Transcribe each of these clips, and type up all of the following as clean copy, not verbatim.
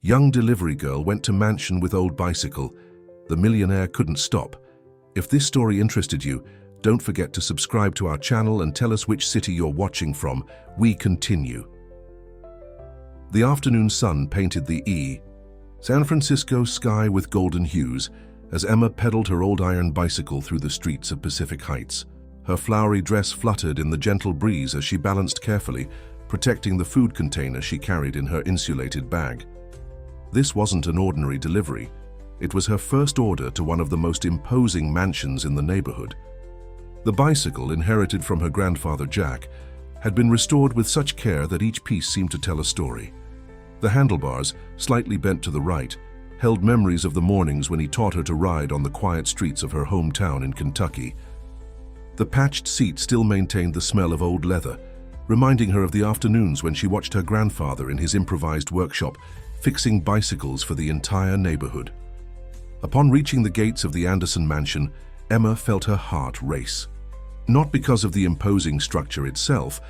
Young delivery girl went to mansion with old bicycle. The millionaire couldn't stop. If this story interested you, don't forget to subscribe to our channel and tell us which city you're watching from. We continue. The afternoon sun painted the San Francisco sky with golden hues as Emma pedaled her old iron bicycle through the streets of Pacific Heights. Her flowery dress fluttered in the gentle breeze as she balanced carefully, protecting the food container she carried in her insulated bag. This wasn't an ordinary delivery. It was her first order to one of the most imposing mansions in the neighborhood. The bicycle, inherited from her grandfather Jack, had been restored with such care that each piece seemed to tell a story. The handlebars, slightly bent to the right, held memories of the mornings when he taught her to ride on the quiet streets of her hometown in Kentucky. The patched seat still maintained the smell of old leather, reminding her of the afternoons when she watched her grandfather in his improvised workshop, fixing bicycles for the entire neighborhood. Upon reaching the gates of the Anderson mansion, Emma felt her heart race. Not because of the imposing structure itself,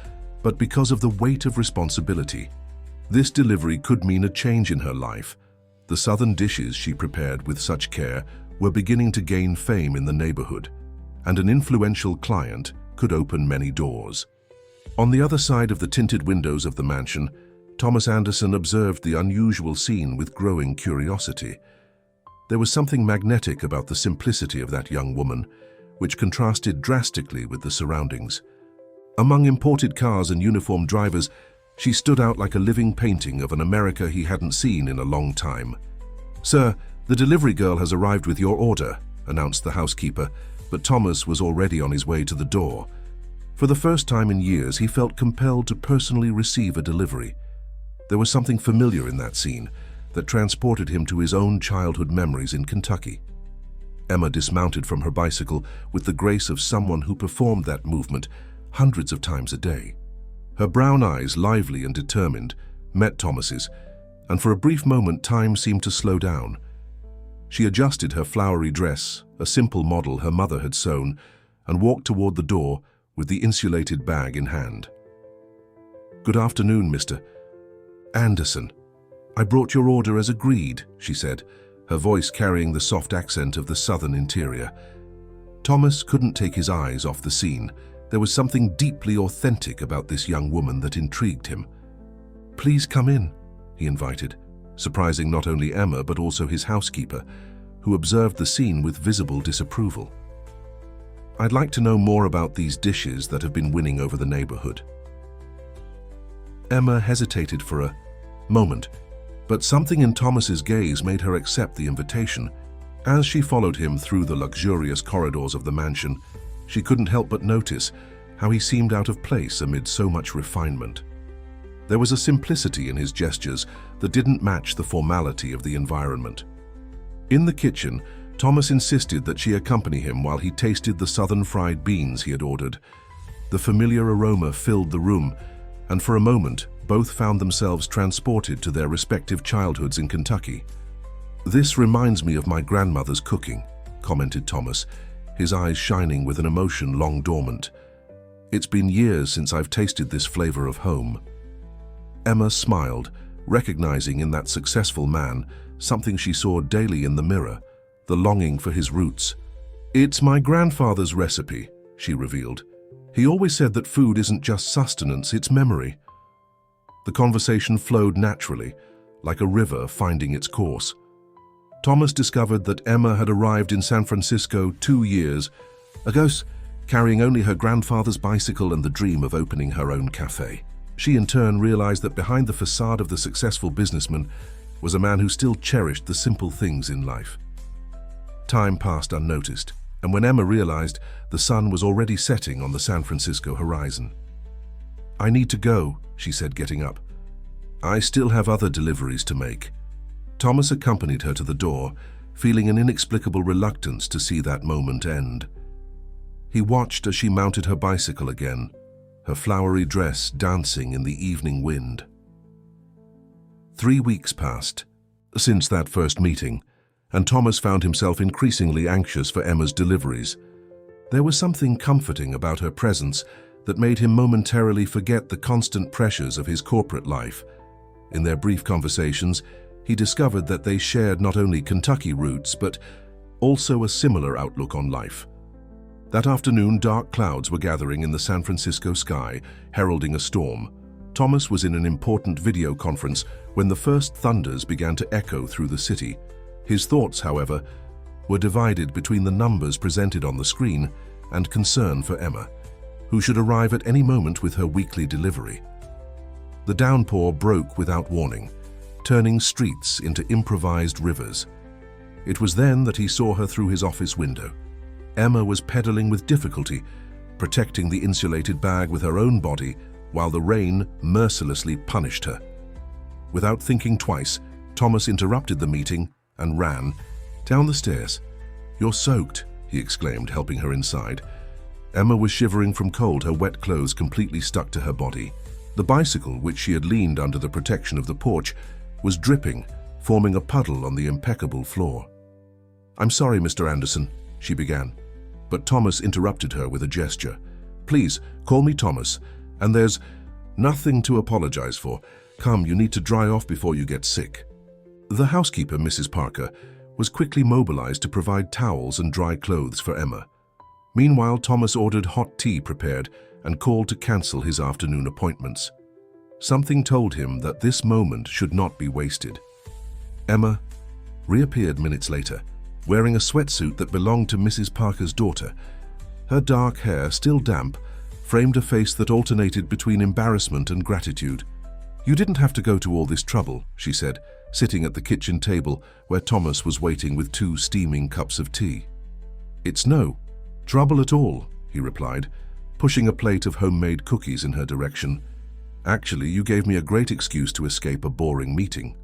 but because of the weight of responsibility. This delivery could mean a change in her life. The southern dishes she prepared with such care were beginning to gain fame in the neighborhood, and an influential client could open many doors. On the other side of the tinted windows of the mansion, Thomas Anderson observed the unusual scene with growing curiosity. There was something magnetic about the simplicity of that young woman, which contrasted drastically with the surroundings. Among imported cars and uniformed drivers, she stood out like a living painting of an America he hadn't seen in a long time. "Sir, the delivery girl has arrived with your order," announced the housekeeper, but Thomas was already on his way to the door. For the first time in years, he felt compelled to personally receive a delivery. There was something familiar in that scene that transported him to his own childhood memories in Kentucky. Emma dismounted from her bicycle with the grace of someone who performed that movement hundreds of times a day. Her brown eyes, lively and determined, met Thomas's, and for a brief moment time seemed to slow down. She adjusted her flowery dress, a simple model her mother had sewn, and walked toward the door with the insulated bag in hand. "Good afternoon, Mr. Anderson. I brought your order as agreed," she said, her voice carrying the soft accent of the southern interior. Thomas couldn't take his eyes off the scene. There was something deeply authentic about this young woman that intrigued him. "Please come in," he invited, surprising not only Emma but also his housekeeper, who observed the scene with visible disapproval. "I'd like to know more about these dishes that have been winning over the neighborhood." Emma hesitated for a moment, but something in Thomas's gaze made her accept the invitation. As she followed him through the luxurious corridors of the mansion, she couldn't help but notice how he seemed out of place amid so much refinement. There was a simplicity in his gestures that didn't match the formality of the environment. In the kitchen, Thomas insisted that she accompany him while he tasted the southern fried beans he had ordered. The familiar aroma filled the room, and for a moment, both found themselves transported to their respective childhoods in Kentucky. "This reminds me of my grandmother's cooking," commented Thomas, his eyes shining with an emotion long dormant. "It's been years since I've tasted this flavor of home." Emma smiled, recognizing in that successful man something she saw daily in the mirror, the longing for his roots. "It's my grandfather's recipe," she revealed. "He always said that food isn't just sustenance, it's memory." The conversation flowed naturally, like a river finding its course. Thomas discovered that Emma had arrived in San Francisco 2 years ago, carrying only her grandfather's bicycle and the dream of opening her own cafe. She in turn realized that behind the facade of the successful businessman was a man who still cherished the simple things in life. Time passed unnoticed, and when Emma realized, the sun was already setting on the San Francisco horizon. "I need to go," she said, getting up. "I still have other deliveries to make." Thomas accompanied her to the door, feeling an inexplicable reluctance to see that moment end. He watched as she mounted her bicycle again, her flowery dress dancing in the evening wind. 3 weeks passed since that first meeting, and Thomas found himself increasingly anxious for Emma's deliveries. There was something comforting about her presence that made him momentarily forget the constant pressures of his corporate life. In their brief conversations, he discovered that they shared not only Kentucky roots, but also a similar outlook on life. That afternoon, dark clouds were gathering in the San Francisco sky, heralding a storm. Thomas was in an important video conference when the first thunders began to echo through the city. His thoughts, however, were divided between the numbers presented on the screen and concern for Emma, who should arrive at any moment with her weekly delivery. The downpour broke without warning, turning streets into improvised rivers. It was then that he saw her through his office window. Emma was pedaling with difficulty, protecting the insulated bag with her own body while the rain mercilessly punished her. Without thinking twice, Thomas interrupted the meeting and ran down the stairs. "You're soaked," he exclaimed, helping her inside. Emma was shivering from cold, her wet clothes completely stuck to her body. The bicycle, which she had leaned under the protection of the porch, was dripping, forming a puddle on the impeccable floor. "I'm sorry, Mr. Anderson," she began, but Thomas interrupted her with a gesture. "Please, call me Thomas, and there's nothing to apologize for. Come, you need to dry off before you get sick." The housekeeper, Mrs. Parker, was quickly mobilized to provide towels and dry clothes for Emma. Meanwhile, Thomas ordered hot tea prepared and called to cancel his afternoon appointments. Something told him that this moment should not be wasted. Emma reappeared minutes later, wearing a sweatsuit that belonged to Mrs. Parker's daughter. Her dark hair, still damp, framed a face that alternated between embarrassment and gratitude. "You didn't have to go to all this trouble," she said, sitting at the kitchen table where Thomas was waiting with 2 steaming cups of tea. "It's no trouble at all," he replied, pushing a plate of homemade cookies in her direction. "Actually, you gave me a great excuse to escape a boring meeting."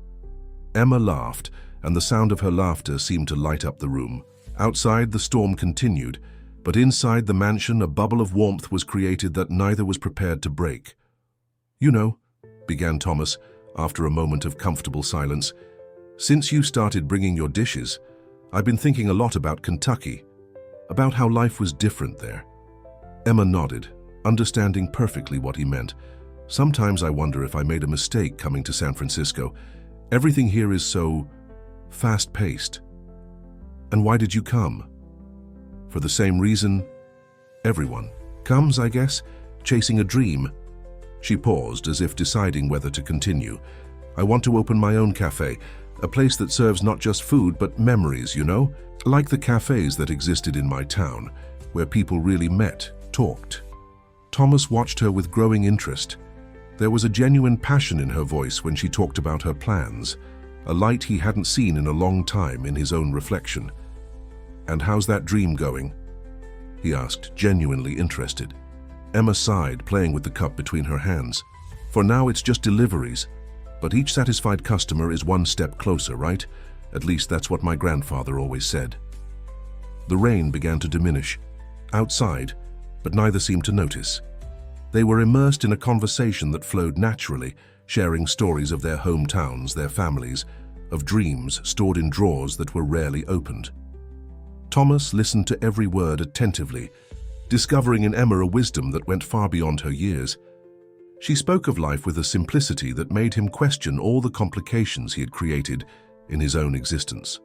Emma laughed, and the sound of her laughter seemed to light up the room. Outside, the storm continued, but inside the mansion a bubble of warmth was created that neither was prepared to break. "You know," began Thomas, after a moment of comfortable silence, "since you started bringing your dishes, I've been thinking a lot about Kentucky, about how life was different there." Emma nodded, understanding perfectly what he meant. "Sometimes I wonder if I made a mistake coming to San Francisco. Everything here is so fast-paced." "And why did you come?" "For the same reason everyone comes, I guess, chasing a dream." She paused, as if deciding whether to continue. "I want to open my own cafe, a place that serves not just food but memories, you know? Like the cafes that existed in my town, where people really met, talked." Thomas watched her with growing interest. There was a genuine passion in her voice when she talked about her plans, a light he hadn't seen in a long time in his own reflection. "And how's that dream going?" he asked, genuinely interested. Emma sighed, playing with the cup between her hands. "For now it's just deliveries, but each satisfied customer is one step closer, right? At least that's what my grandfather always said." The rain began to diminish outside, but neither seemed to notice. They were immersed in a conversation that flowed naturally, sharing stories of their hometowns, their families, of dreams stored in drawers that were rarely opened. Thomas listened to every word attentively, discovering in Emma a wisdom that went far beyond her years. She spoke of life with a simplicity that made him question all the complications he had created in his own existence.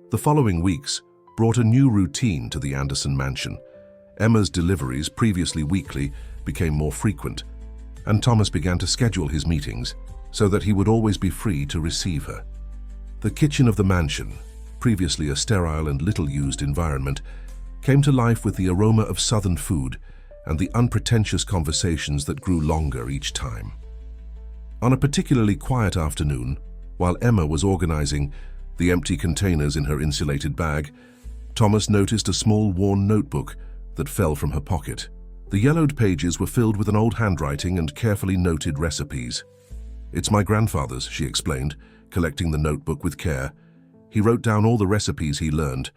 The following weeks brought a new routine to the Anderson mansion. Emma's deliveries, previously weekly, became more frequent, and Thomas began to schedule his meetings so that he would always be free to receive her. The kitchen of the mansion, previously a sterile and little-used environment, came to life with the aroma of southern food and the unpretentious conversations that grew longer each time. On a particularly quiet afternoon, while Emma was organizing the empty containers in her insulated bag, Thomas noticed a small worn notebook that fell from her pocket. The yellowed pages were filled with an old handwriting and carefully noted recipes. "It's my grandfather's," she explained, collecting the notebook with care. He wrote down all the recipes he learned.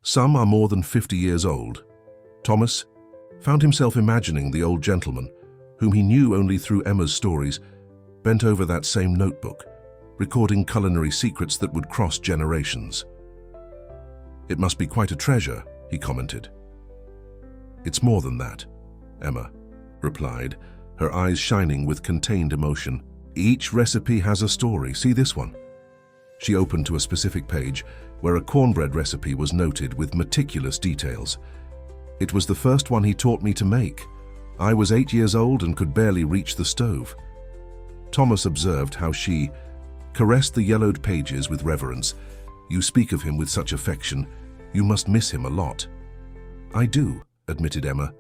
Some are more than 50 years old. Thomas found himself imagining the old gentleman, whom he knew only through Emma's stories, bent over that same notebook, recording culinary secrets that would cross generations. "It must be quite a treasure," he commented. "It's more than that," Emma replied, her eyes shining with contained emotion. "Each recipe has a story. See this one? She opened to a specific page where a cornbread recipe was noted with meticulous details. It was the first one he taught me to make. I was 8 years old and could barely reach the stove. Thomas observed how she caressed the yellowed pages with reverence. You speak of him with such affection. You must miss him a lot. I do, admitted Emma,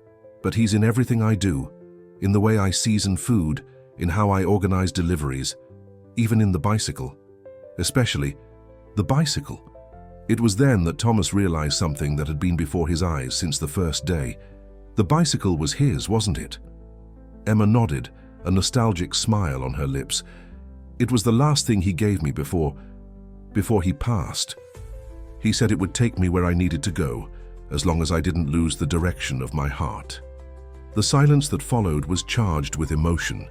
but he's in everything I do, in the way I season food, in how I organize deliveries, even in the bicycle. Especially the bicycle. It was then that Thomas realized something that had been before his eyes since the first day. The bicycle was his, wasn't it? Emma nodded, a nostalgic smile on her lips. It was the last thing he gave me before he passed. He said it would take me where I needed to go, as long as I didn't lose the direction of my heart. The silence that followed was charged with emotion.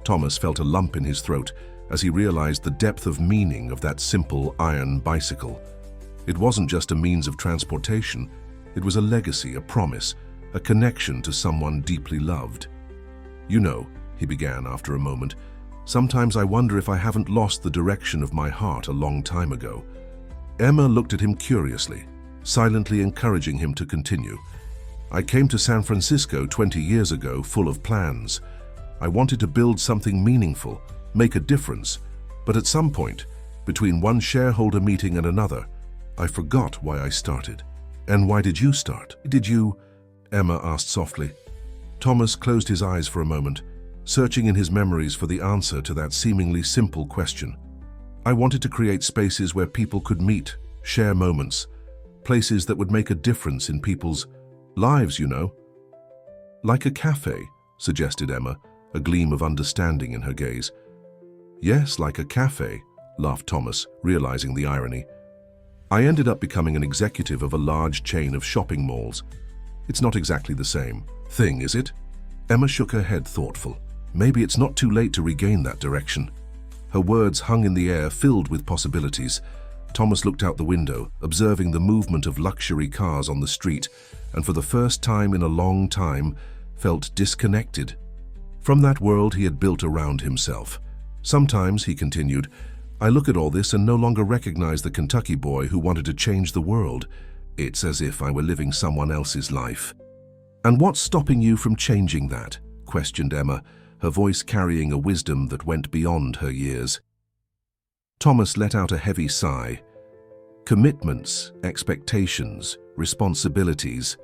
Thomas felt a lump in his throat as he realized the depth of meaning of that simple iron bicycle. It wasn't just a means of transportation, it was a legacy, a promise, a connection to someone deeply loved. You know, he began after a moment, sometimes I wonder if I haven't lost the direction of my heart a long time ago. Emma looked at him curiously, silently encouraging him to continue. I came to San Francisco 20 years ago full of plans. I wanted to build something meaningful, make a difference, but at some point, between one shareholder meeting and another, I forgot why I started. And why did you start? Did you? Emma asked softly. Thomas closed his eyes for a moment, searching in his memories for the answer to that seemingly simple question. I wanted to create spaces where people could meet, share moments, places that would make a difference in people's lives, you know. Like a cafe, suggested Emma, a gleam of understanding in her gaze. Yes, like a cafe, laughed Thomas, realizing the irony. I ended up becoming an executive of a large chain of shopping malls. It's not exactly the same thing, is it? Emma shook her head, thoughtful. Maybe it's not too late to regain that direction. Her words hung in the air, filled with possibilities. Thomas looked out the window, observing the movement of luxury cars on the street, and for the first time in a long time, felt disconnected from that world he had built around himself. Sometimes, he continued, I look at all this and no longer recognize the Kentucky boy who wanted to change the world. It's as if I were living someone else's life. And what's stopping you from changing that? Questioned Emma, her voice carrying a wisdom that went beyond her years. Thomas let out a heavy sigh. Commitments, expectations, responsibilities.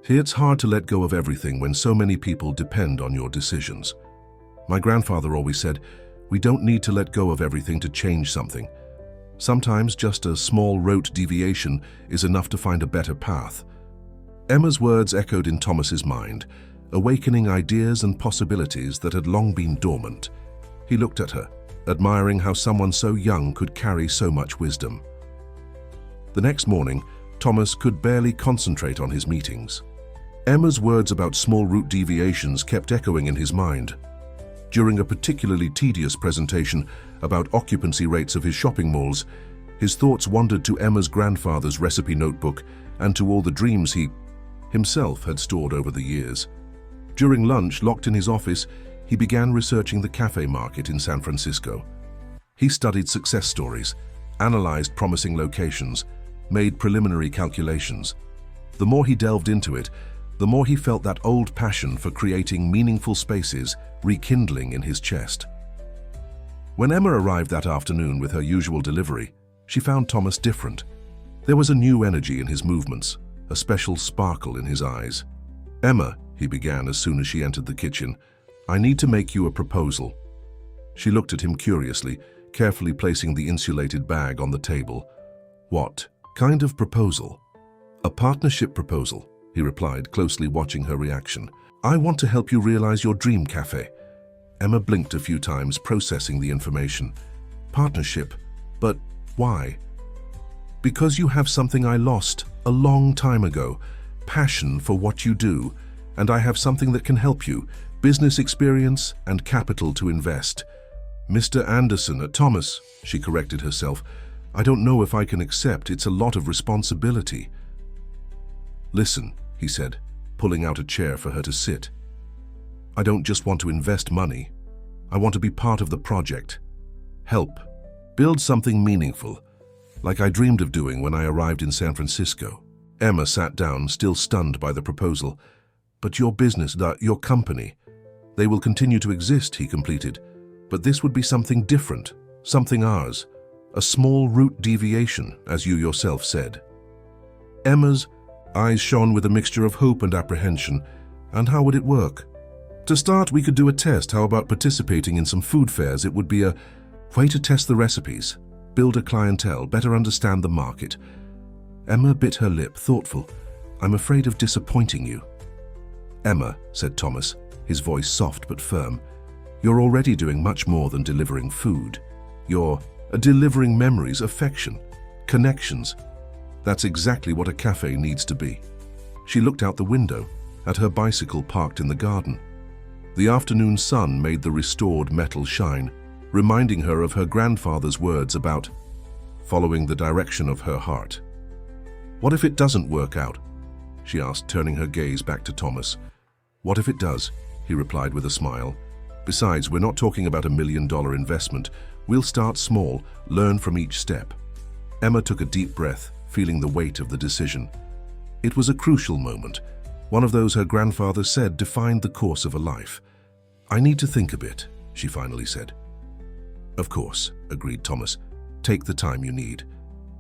It's hard to let go of everything when so many people depend on your decisions. My grandfather always said, we don't need to let go of everything to change something. Sometimes just a small rote deviation is enough to find a better path. Emma's words echoed in Thomas's mind, awakening ideas and possibilities that had long been dormant. He looked at her, admiring how someone so young could carry so much wisdom. The next morning, Thomas could barely concentrate on his meetings. Emma's words about small route deviations kept echoing in his mind. During a particularly tedious presentation about occupancy rates of his shopping malls, his thoughts wandered to Emma's grandfather's recipe notebook and to all the dreams he himself had stored over the years. During lunch, locked in his office, he began researching the cafe market in San Francisco. He studied success stories, analyzed promising locations, made preliminary calculations. The more he delved into it, the more he felt that old passion for creating meaningful spaces rekindling in his chest. When Emma arrived that afternoon with her usual delivery, she found Thomas different. There was a new energy in his movements, a special sparkle in his eyes. Emma, he began as soon as she entered the kitchen, I need to make you a proposal. She looked at him curiously, carefully placing the insulated bag on the table. What kind of proposal? A partnership proposal, he replied, closely watching her reaction. I want to help you realize your dream cafe. Emma blinked a few times, processing the information. Partnership? But why? Because you have something I lost a long time ago, passion for what you do, and I have something that can help you, business experience and capital to invest. Mr. Anderson, Thomas, she corrected herself. I don't know if I can accept. It's a lot of responsibility. Listen, he said, pulling out a chair for her to sit. I don't just want to invest money. I want to be part of the project. Help. Build something meaningful, like I dreamed of doing when I arrived in San Francisco. Emma sat down, still stunned by the proposal. But your business, your company, they will continue to exist, he completed. But this would be something different, something ours. A small route deviation, as you yourself said. Emma's eyes shone with a mixture of hope and apprehension. And how would it work? To start, we could do a test. How about participating in some food fairs? It would be a way to test the recipes, build a clientele, better understand the market. Emma bit her lip, thoughtful. I'm afraid of disappointing you. Emma, said Thomas, his voice soft but firm, you're already doing much more than delivering food. You're delivering memories, affection, connections. That's exactly what a cafe needs to be. She looked out the window at her bicycle parked in the garden. The afternoon sun made the restored metal shine, reminding her of her grandfather's words about following the direction of her heart. What if it doesn't work out? She asked, turning her gaze back to Thomas. What if it does? He replied with a smile. Besides, we're not talking about $1 million investment. We'll start small, learn from each step. Emma took a deep breath, feeling the weight of the decision. It was a crucial moment, one of those her grandfather said defined the course of a life. I need to think a bit, she finally said. Of course, agreed Thomas. Take the time you need.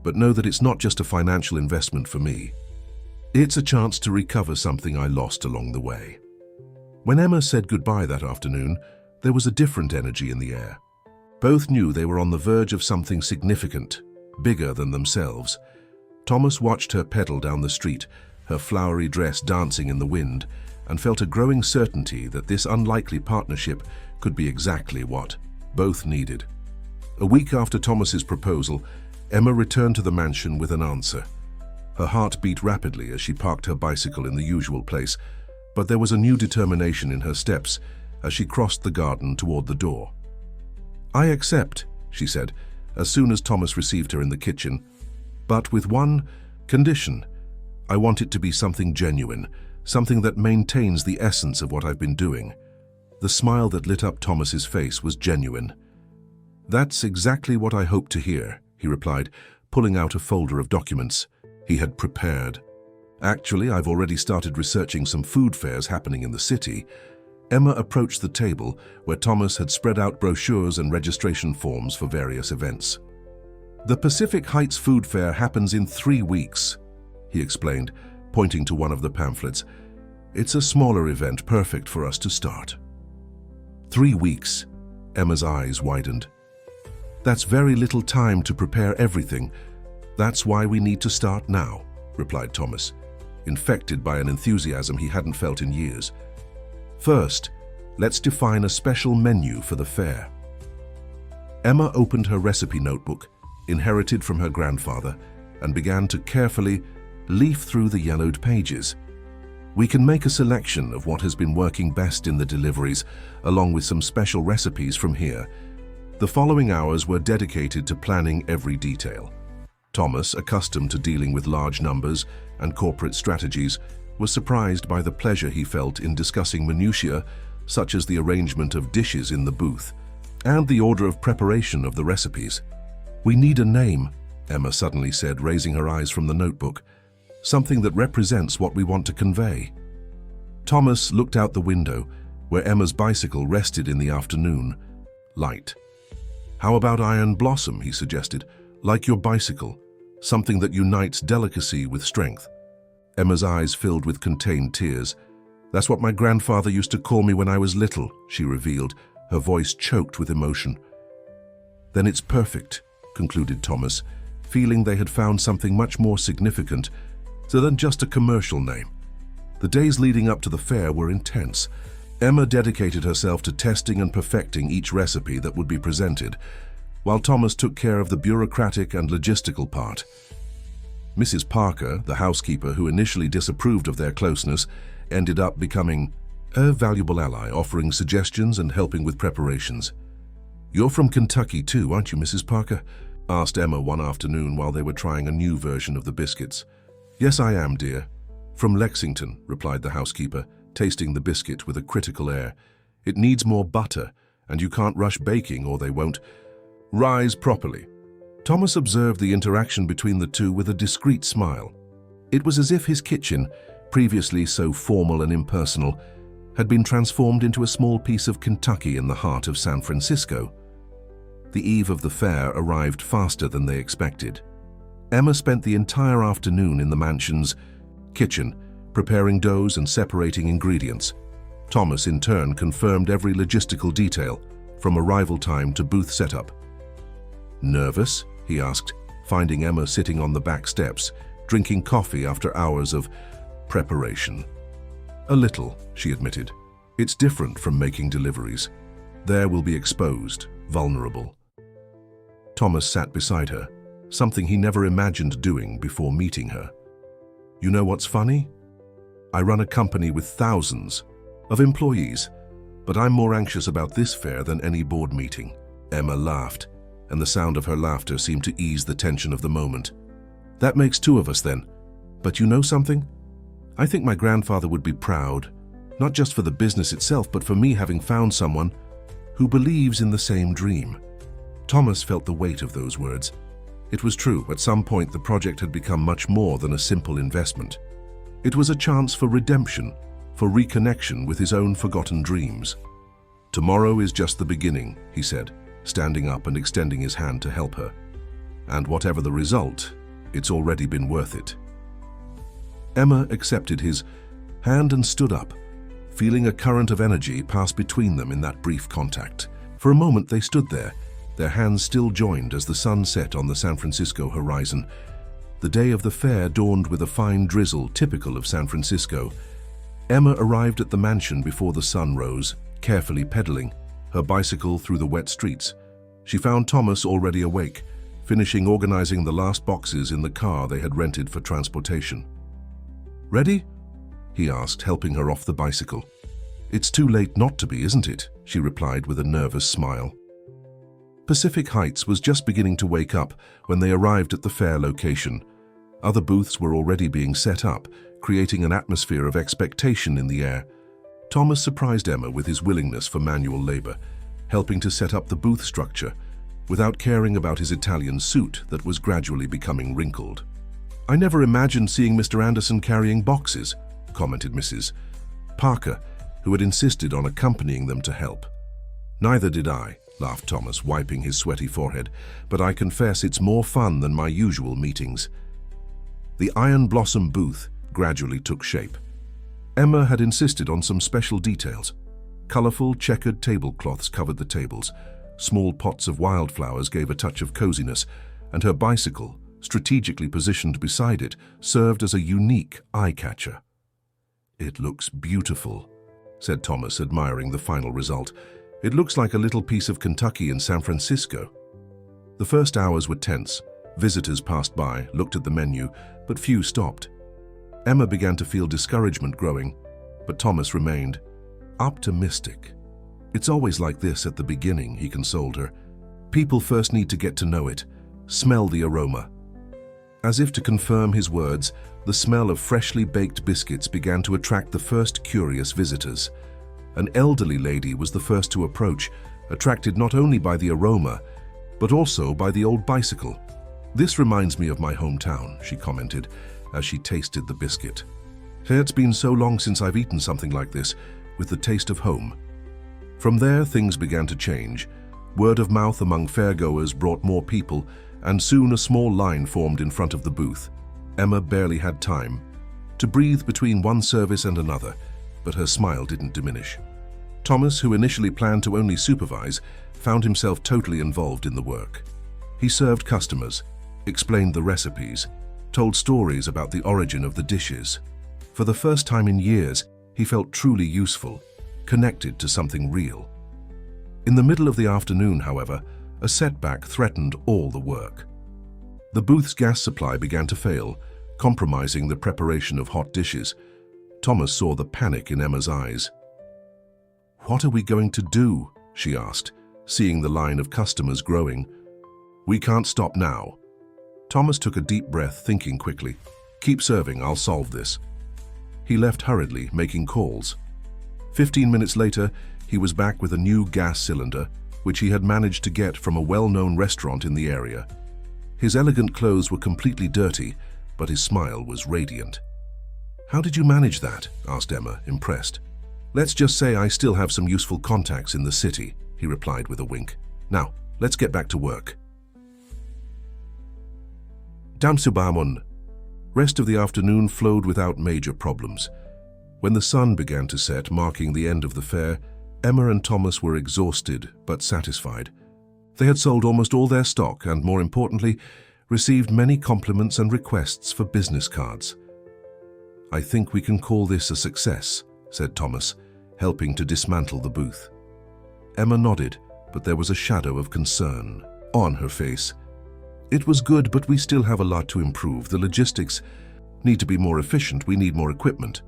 But know that it's not just a financial investment for me. It's a chance to recover something I lost along the way. When Emma said goodbye that afternoon, there was a different energy in the air. Both knew they were on the verge of something significant, bigger than themselves. Thomas watched her pedal down the street, her flowery dress dancing in the wind, and felt a growing certainty that this unlikely partnership could be exactly what both needed. A week after Thomas's proposal, Emma returned to the mansion with an answer. Her heart beat rapidly as she parked her bicycle in the usual place, but there was a new determination in her steps as she crossed the garden toward the door. I accept, she said, as soon as Thomas received her in the kitchen, but with one condition. I want it to be something genuine, something that maintains the essence of what I've been doing. The smile that lit up Thomas's face was genuine. That's exactly what I hope to hear, he replied, pulling out a folder of documents he had prepared. Actually, I've already started researching some food fairs happening in the city. Emma approached the table where Thomas had spread out brochures and registration forms for various events. The Pacific Heights Food Fair happens in 3 weeks, he explained, pointing to one of the pamphlets. It's a smaller event, perfect for us to start. 3 weeks, Emma's eyes widened. That's very little time to prepare everything. That's why we need to start now, replied Thomas, infected by an enthusiasm he hadn't felt in years. First, let's define a special menu for the fair. Emma opened her recipe notebook, inherited from her grandfather, and began to carefully leaf through the yellowed pages. We can make a selection of what has been working best in the deliveries, along with some special recipes from here. The following hours were dedicated to planning every detail. Thomas, accustomed to dealing with large numbers and corporate strategies, was surprised by the pleasure he felt in discussing minutiae, such as the arrangement of dishes in the booth and the order of preparation of the recipes. We need a name, Emma suddenly said, raising her eyes from the notebook. Something that represents what we want to convey. Thomas looked out the window, where Emma's bicycle rested in the afternoon light. How about Iron Blossom, he suggested, like your bicycle, something that unites delicacy with strength. Emma's eyes filled with contained tears. That's what my grandfather used to call me when I was little, she revealed, her voice choked with emotion. Then it's perfect, concluded Thomas, feeling they had found something much more significant than just a commercial name. The days leading up to the fair were intense. Emma dedicated herself to testing and perfecting each recipe that would be presented, while Thomas took care of the bureaucratic and logistical part. Mrs. Parker, the housekeeper who initially disapproved of their closeness, ended up becoming a valuable ally, offering suggestions and helping with preparations. You're from Kentucky too, aren't you, Mrs. Parker? Asked Emma one afternoon while they were trying a new version of the biscuits. Yes, I am, dear. From Lexington, replied the housekeeper, tasting the biscuit with a critical air. It needs more butter, and you can't rush baking or they won't. Rise properly. Thomas observed the interaction between the two with a discreet smile. It was as if his kitchen, previously so formal and impersonal, had been transformed into a small piece of Kentucky in the heart of San Francisco. The eve of the fair arrived faster than they expected. Emma spent the entire afternoon in the mansion's kitchen, preparing doughs and separating ingredients. Thomas, in turn, confirmed every logistical detail, from arrival time to booth setup. "Nervous?" he asked, finding Emma sitting on the back steps, drinking coffee after hours of preparation. "A little," she admitted. "It's different from making deliveries. There will be exposed, vulnerable." Thomas sat beside her, something he never imagined doing before meeting her. "You know what's funny? I run a company with thousands of employees, but I'm more anxious about this fair than any board meeting." Emma laughed, and the sound of her laughter seemed to ease the tension of the moment. "That makes two of us then. But you know something? I think my grandfather would be proud, not just for the business itself, but for me having found someone who believes in the same dream." Thomas felt the weight of those words. It was true, at some point the project had become much more than a simple investment. It was a chance for redemption, for reconnection with his own forgotten dreams. "Tomorrow is just the beginning," he said, standing up and extending his hand to help her. "And whatever the result, it's already been worth it." Emma accepted his hand and stood up, feeling a current of energy pass between them in that brief contact. For a moment they stood there, their hands still joined as the sun set on the San Francisco horizon. The day of the fair dawned with a fine drizzle typical of San Francisco. Emma arrived at the mansion before the sun rose, carefully pedaling her bicycle through the wet streets. She found Thomas already awake, finishing organizing the last boxes in the car they had rented for transportation. "Ready?" he asked, helping her off the bicycle. "It's too late not to be, isn't it?" she replied with a nervous smile. Pacific Heights was just beginning to wake up when they arrived at the fair location. Other booths were already being set up, creating an atmosphere of expectation in the air. Thomas surprised Emma with his willingness for manual labor, helping to set up the booth structure, without caring about his Italian suit that was gradually becoming wrinkled. "I never imagined seeing Mr. Anderson carrying boxes," commented Mrs. Parker, who had insisted on accompanying them to help. "Neither did I," laughed Thomas, wiping his sweaty forehead, "but I confess it's more fun than my usual meetings." The Iron Blossom booth gradually took shape. Emma had insisted on some special details. Colorful, checkered tablecloths covered the tables, small pots of wildflowers gave a touch of coziness, and her bicycle, strategically positioned beside it, served as a unique eye-catcher. "It looks beautiful," said Thomas, admiring the final result. "It looks like a little piece of Kentucky in San Francisco." The first hours were tense. Visitors passed by, looked at the menu, but few stopped. Emma began to feel discouragement growing, but Thomas remained optimistic. "It's always like this at the beginning," he consoled her. "People first need to get to know it, smell the aroma." As if to confirm his words, the smell of freshly baked biscuits began to attract the first curious visitors. An elderly lady was the first to approach, attracted not only by the aroma, but also by the old bicycle. "This reminds me of my hometown," she commented as she tasted the biscuit. "It's been so long since I've eaten something like this, with the taste of home." From there, things began to change. Word of mouth among fairgoers brought more people, and soon a small line formed in front of the booth. Emma barely had time to breathe between one service and another, but her smile didn't diminish. Thomas, who initially planned to only supervise, found himself totally involved in the work. He served customers, explained the recipes, told stories about the origin of the dishes. For the first time in years, he felt truly useful, connected to something real. In the middle of the afternoon, however, a setback threatened all the work. The booth's gas supply began to fail, compromising the preparation of hot dishes. Thomas saw the panic in Emma's eyes. "What are we going to do?" she asked, seeing the line of customers growing. "We can't stop now." Thomas took a deep breath, thinking quickly. "Keep serving, I'll solve this." He left hurriedly, making calls. 15 minutes later, he was back with a new gas cylinder, which he had managed to get from a well-known restaurant in the area. His elegant clothes were completely dirty, but his smile was radiant. "How did you manage that?" asked Emma, impressed. "Let's just say I still have some useful contacts in the city," he replied with a wink. "Now, let's get back to work." Damsubamun. Rest of the afternoon flowed without major problems. When the sun began to set, marking the end of the fair, Emma and Thomas were exhausted but satisfied. They had sold almost all their stock and, more importantly, received many compliments and requests for business cards. "I think we can call this a success," said Thomas, helping to dismantle the booth. Emma nodded, but there was a shadow of concern on her face. "It was good, but we still have a lot to improve. The logistics need to be more efficient. We need more equipment."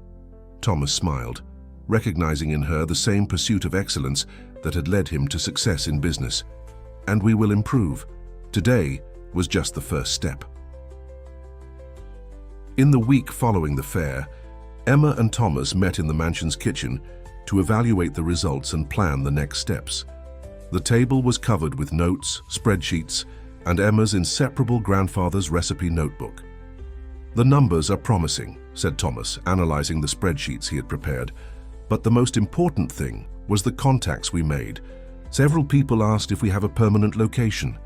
Thomas smiled, recognizing in her the same pursuit of excellence that had led him to success in business. "And we will improve. Today was just the first step." In the week following the fair, Emma and Thomas met in the mansion's kitchen to evaluate the results and plan the next steps. The table was covered with notes, spreadsheets, and Emma's inseparable grandfather's recipe notebook. "The numbers are promising," said Thomas, analyzing the spreadsheets he had prepared. "But the most important thing was the contacts we made. Several people asked if we have a permanent location."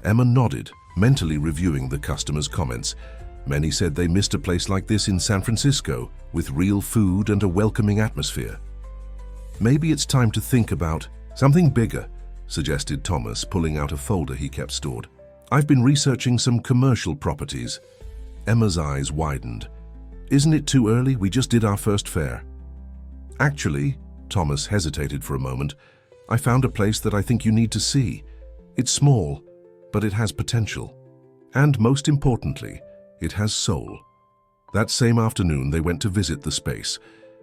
Emma nodded, mentally reviewing the customers' comments. Many said they missed a place like this in San Francisco, with real food and a welcoming atmosphere. "Maybe it's time to think about something bigger," suggested Thomas, pulling out a folder he kept stored. "I've been researching some commercial properties." Emma's eyes widened. "Isn't it too early? We just did our first fair." "Actually," Thomas hesitated for a moment, "I found a place that I think you need to see. It's small, but it has potential. And most importantly, it has soul." That same afternoon, they went to visit the space.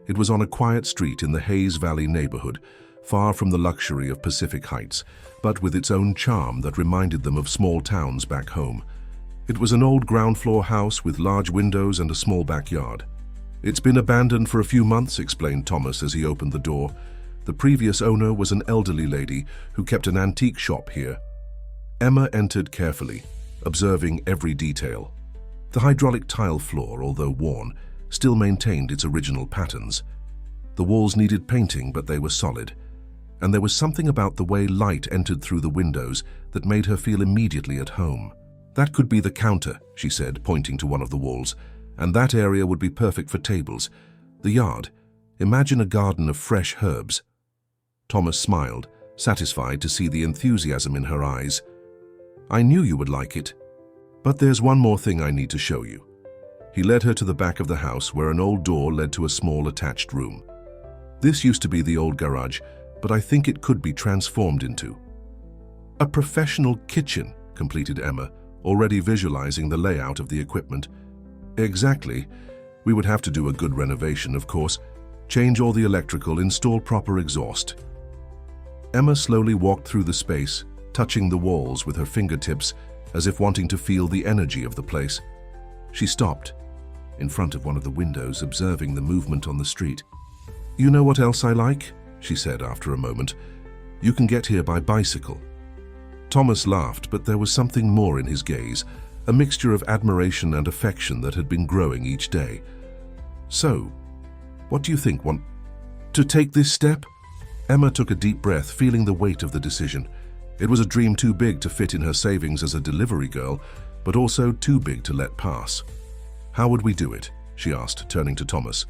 It was on a quiet street in the Hayes Valley neighborhood, far from the luxury of Pacific Heights, but with its own charm that reminded them of small towns back home. It was an old ground-floor house with large windows and a small backyard. "It's been abandoned for a few months," explained Thomas as he opened the door. "The previous owner was an elderly lady who kept an antique shop here." Emma entered carefully, observing every detail. The hydraulic tile floor, although worn, still maintained its original patterns. The walls needed painting, but they were solid. And there was something about the way light entered through the windows that made her feel immediately at home. "That could be the counter," she said, pointing to one of the walls. "And that area would be perfect for tables. The yard. Imagine a garden of fresh herbs." Thomas smiled, satisfied to see the enthusiasm in her eyes. "I knew you would like it. But there's one more thing I need to show you." He led her to the back of the house where an old door led to a small attached room. "This used to be the old garage, but I think it could be transformed into a professional kitchen," completed Emma, already visualizing the layout of the equipment. "Exactly. We would have to do a good renovation, of course. Change all the electrical, install proper exhaust." Emma slowly walked through the space, touching the walls with her fingertips as if wanting to feel the energy of the place. She stopped in front of one of the windows, observing the movement on the street. "You know what else I like?" she said after a moment. "You can get here by bicycle." Thomas laughed, but there was something more in his gaze, a mixture of admiration and affection that had been growing each day. "So, what do you think? Want to take this step?" Emma took a deep breath, feeling the weight of the decision. It was a dream too big to fit in her savings as a delivery girl, but also too big to let pass. "How would we do it?" she asked, turning to Thomas.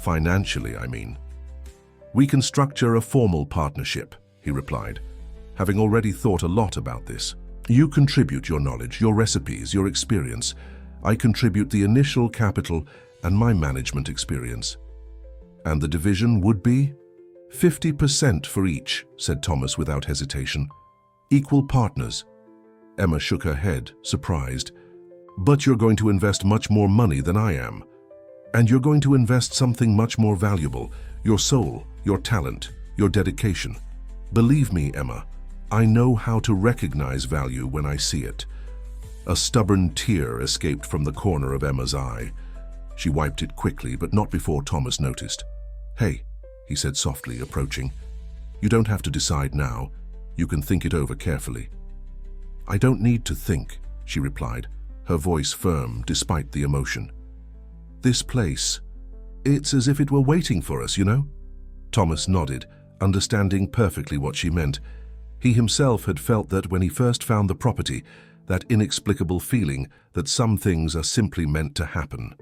"Financially, I mean." "We can structure a formal partnership," he replied, having already thought a lot about this. "You contribute your knowledge, your recipes, your experience. I contribute the initial capital and my management experience." "And the division would be?" 50% for each," said Thomas without hesitation. "Equal partners." Emma shook her head, surprised. "But you're going to invest much more money than I am. And you're going to invest something much more valuable, your soul, your talent, your dedication. Believe me, Emma, I know how to recognize value when I see it." A stubborn tear escaped from the corner of Emma's eye. She wiped it quickly, but not before Thomas noticed. "Hey," he said softly, approaching. "You don't have to decide now. You can think it over carefully." "I don't need to think," she replied, her voice firm despite the emotion. "This place, it's as if it were waiting for us, you know?" Thomas nodded, understanding perfectly what she meant. He himself had felt that when he first found the property, that inexplicable feeling that some things are simply meant to happen.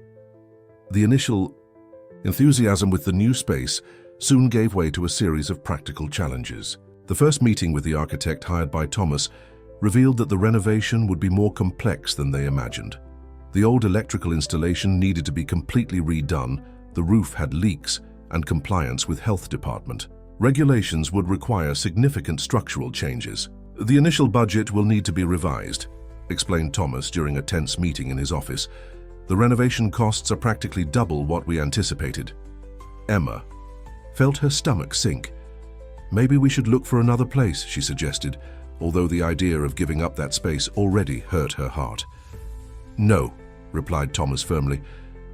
The initial enthusiasm with the new space soon gave way to a series of practical challenges. The first meeting with the architect hired by Thomas revealed that the renovation would be more complex than they imagined. The old electrical installation needed to be completely redone, the roof had leaks, and compliance with health department. Regulations would require significant structural changes. "The initial budget will need to be revised," explained Thomas during a tense meeting in his office. "The renovation costs are practically double what we anticipated." Emma felt her stomach sink. "Maybe we should look for another place," she suggested, although the idea of giving up that space already hurt her heart. "No," replied Thomas firmly.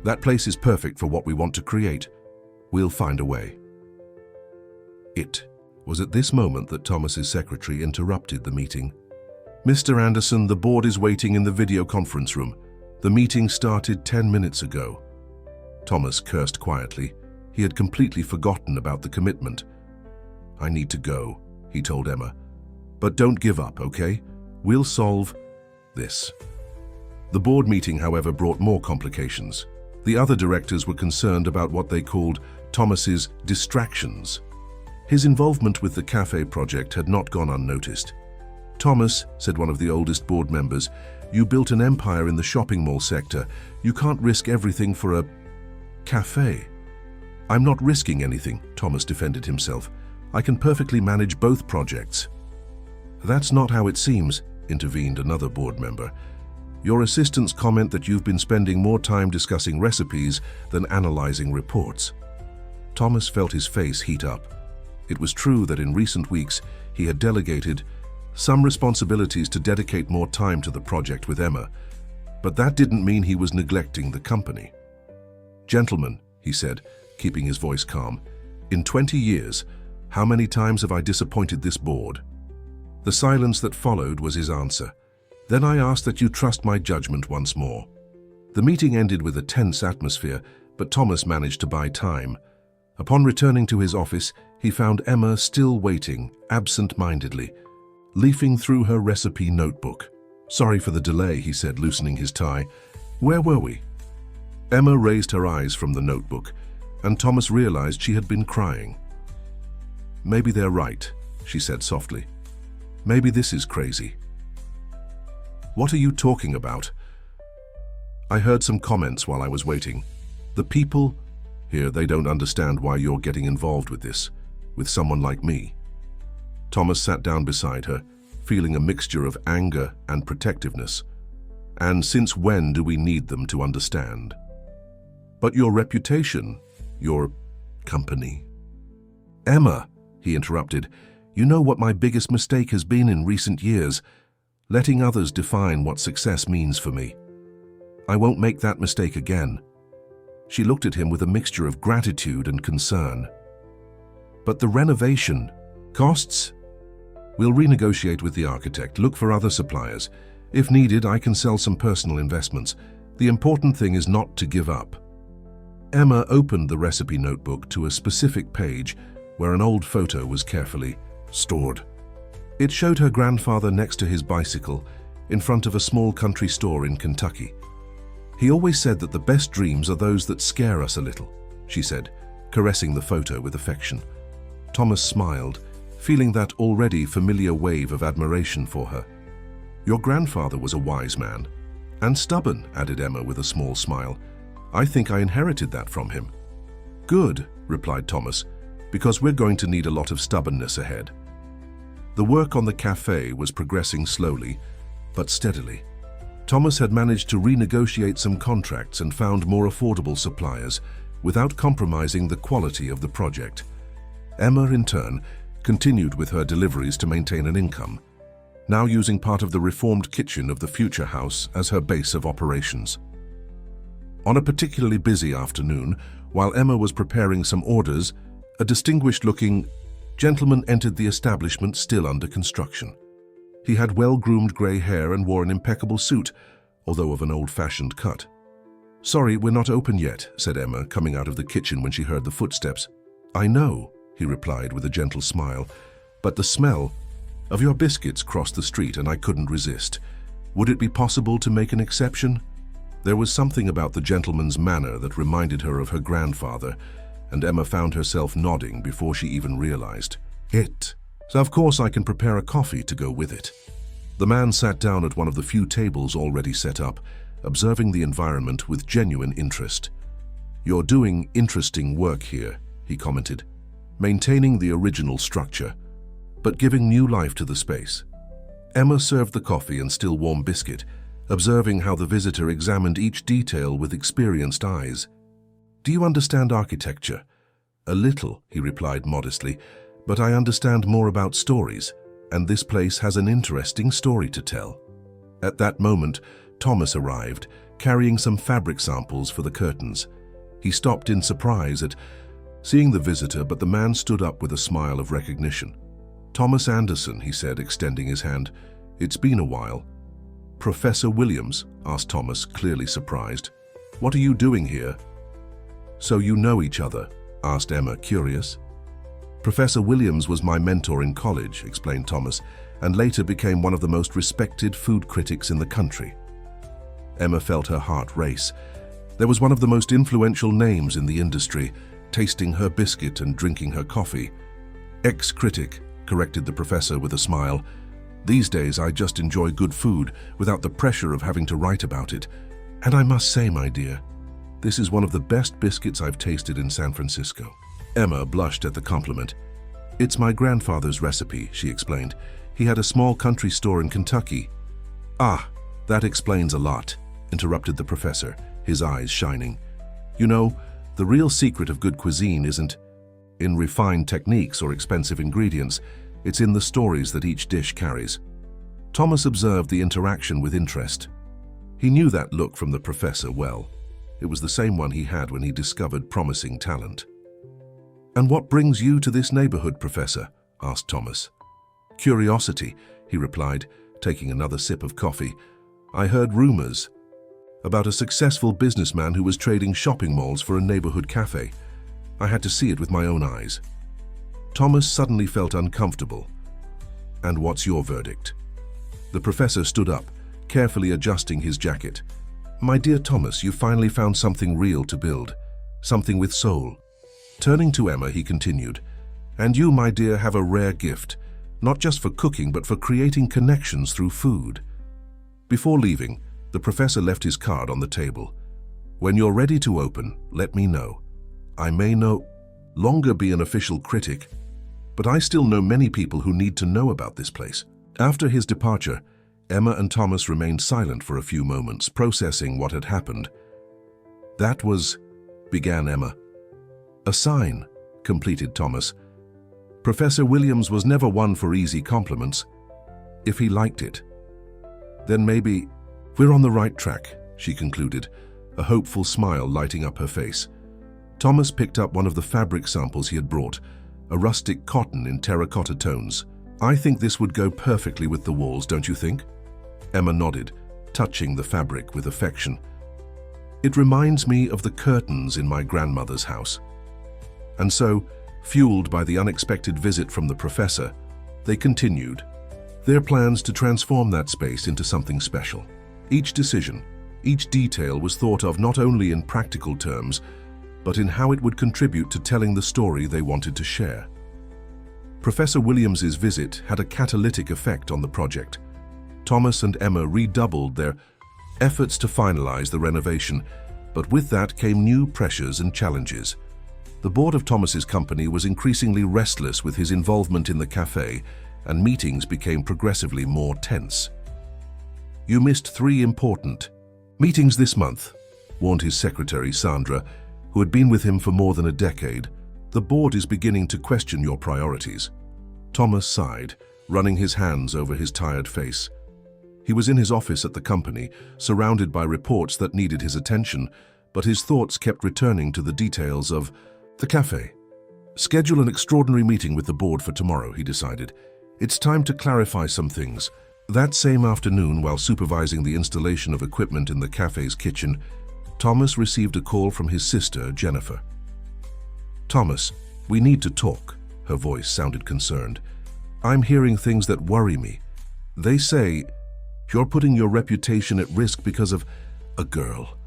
"That place is perfect for what we want to create. We'll find a way." It was at this moment that Thomas's secretary interrupted the meeting. "Mr. Anderson, the board is waiting in the video conference room. The meeting started 10 minutes ago." Thomas cursed quietly. He had completely forgotten about the commitment. "I need to go," he told Emma. "But don't give up, okay? We'll solve this." The board meeting, however, brought more complications. The other directors were concerned about what they called Thomas's distractions. His involvement with the cafe project had not gone unnoticed. "Thomas," said one of the oldest board members, "you built an empire in the shopping mall sector. You can't risk everything for a cafe." "I'm not risking anything," Thomas defended himself. "I can perfectly manage both projects." "That's not how it seems," intervened another board member. "Your assistants comment that you've been spending more time discussing recipes than analyzing reports." Thomas felt his face heat up. It was true that in recent weeks he had delegated some responsibilities to dedicate more time to the project with Emma, but that didn't mean he was neglecting the company. "Gentlemen," he said, keeping his voice calm, "in 20 years, how many times have I disappointed this board?" The silence that followed was his answer. "Then I ask that you trust my judgment once more." The meeting ended with a tense atmosphere, but Thomas managed to buy time. Upon returning to his office, he found Emma still waiting, absent-mindedly, leafing through her recipe notebook. "Sorry for the delay," he said, loosening his tie. "Where were we?" Emma raised her eyes from the notebook, and Thomas realized she had been crying. "Maybe they're right," she said softly. "Maybe this is crazy." "What are you talking about?" "I heard some comments while I was waiting. The people here, they don't understand why you're getting involved with this, with someone like me." Thomas sat down beside her, feeling a mixture of anger and protectiveness. "And since when do we need them to understand?" "But your reputation, your company." "Emma," he interrupted, "you know what my biggest mistake has been in recent years? Letting others define what success means for me. I won't make that mistake again." She looked at him with a mixture of gratitude and concern. "But the renovation costs?" "We'll renegotiate with the architect, look for other suppliers. If needed, I can sell some personal investments. The important thing is not to give up." Emma opened the recipe notebook to a specific page where an old photo was carefully stored. It showed her grandfather next to his bicycle in front of a small country store in Kentucky. "He always said that the best dreams are those that scare us a little," she said, caressing the photo with affection. Thomas smiled, feeling that already familiar wave of admiration for her. "Your grandfather was a wise man. And stubborn," added Emma with a small smile. "I think I inherited that from him." "Good," replied Thomas, "because we're going to need a lot of stubbornness ahead." The work on the cafe was progressing slowly, but steadily. Thomas had managed to renegotiate some contracts and found more affordable suppliers without compromising the quality of the project. Emma, in turn, continued with her deliveries to maintain an income, now using part of the reformed kitchen of the future house as her base of operations. On a particularly busy afternoon, while Emma was preparing some orders, a distinguished-looking gentleman entered the establishment still under construction. He had well-groomed grey hair and wore an impeccable suit, although of an old-fashioned cut. "Sorry, we're not open yet," said Emma, coming out of the kitchen when she heard the footsteps. "I know," he replied with a gentle smile, "but the smell of your biscuits crossed the street and I couldn't resist. Would it be possible to make an exception?" There was something about the gentleman's manner that reminded her of her grandfather, and Emma found herself nodding before she even realized it. "So of course I can prepare a coffee to go with it." The man sat down at one of the few tables already set up, observing the environment with genuine interest. "You're doing interesting work here," he commented, "maintaining the original structure, but giving new life to the space." Emma served the coffee and still warm biscuit, observing how the visitor examined each detail with experienced eyes. "Do you understand architecture?" "A little," he replied modestly, "but I understand more about stories, and this place has an interesting story to tell." At that moment, Thomas arrived, carrying some fabric samples for the curtains. He stopped in surprise at seeing the visitor, but the man stood up with a smile of recognition. "Thomas Anderson," he said, extending his hand. "It's been a while." "Professor Williams?" asked Thomas, clearly surprised. "What are you doing here?" "So you know each other?" asked Emma, curious. "Professor Williams was my mentor in college," explained Thomas, "and later became one of the most respected food critics in the country." Emma felt her heart race. There was one of the most influential names in the industry, tasting her biscuit and drinking her coffee. "Ex-critic," corrected the professor with a smile. "These days I just enjoy good food without the pressure of having to write about it. And I must say, my dear, this is one of the best biscuits I've tasted in San Francisco." Emma blushed at the compliment. "It's my grandfather's recipe," she explained. "He had a small country store in Kentucky." "Ah, that explains a lot," interrupted the professor, his eyes shining. "You know, the real secret of good cuisine isn't in refined techniques or expensive ingredients. It's in the stories that each dish carries." Thomas observed the interaction with interest. He knew that look from the professor well. It was the same one he had when he discovered promising talent. "And what brings you to this neighborhood, Professor?" asked Thomas. "Curiosity," he replied, taking another sip of coffee. "I heard rumors about a successful businessman who was trading shopping malls for a neighborhood cafe. I had to see it with my own eyes." Thomas suddenly felt uncomfortable. "And what's your verdict?" The professor stood up, carefully adjusting his jacket. "My dear Thomas, you finally found something real to build, something with soul." Turning to Emma, he continued, "And you, my dear, have a rare gift, not just for cooking, but for creating connections through food." Before leaving, the professor left his card on the table. "When you're ready to open, let me know. I may no longer be an official critic, but I still know many people who need to know about this place." After his departure, Emma and Thomas remained silent for a few moments, processing what had happened. "That was," began Emma. "A sign," completed Thomas. "Professor Williams was never one for easy compliments. If he liked it, then maybe we're on the right track," she concluded, a hopeful smile lighting up her face. Thomas picked up one of the fabric samples he had brought, a rustic cotton in terracotta tones. "I think this would go perfectly with the walls, don't you think?" Emma nodded, touching the fabric with affection. "It reminds me of the curtains in my grandmother's house." And so, fueled by the unexpected visit from the professor, they continued their plans to transform that space into something special. Each decision, each detail was thought of not only in practical terms, but in how it would contribute to telling the story they wanted to share. Professor Williams's visit had a catalytic effect on the project. Thomas and Emma redoubled their efforts to finalize the renovation, but with that came new pressures and challenges. The board of Thomas's company was increasingly restless with his involvement in the cafe, and meetings became progressively more tense. "You missed 3 important meetings this month," warned his secretary, Sandra, who had been with him for more than a decade. "The board is beginning to question your priorities." Thomas sighed, running his hands over his tired face. He was in his office at the company, surrounded by reports that needed his attention, but his thoughts kept returning to the details of the cafe. Schedule an extraordinary meeting with the board for tomorrow, he decided. It's time to clarify some things. That same afternoon, while supervising the installation of equipment in the cafe's kitchen, Thomas received a call from his sister, Jennifer. "Thomas, we need to talk." Her voice sounded concerned. "I'm hearing things that worry me. They say you're putting your reputation at risk because of a girl."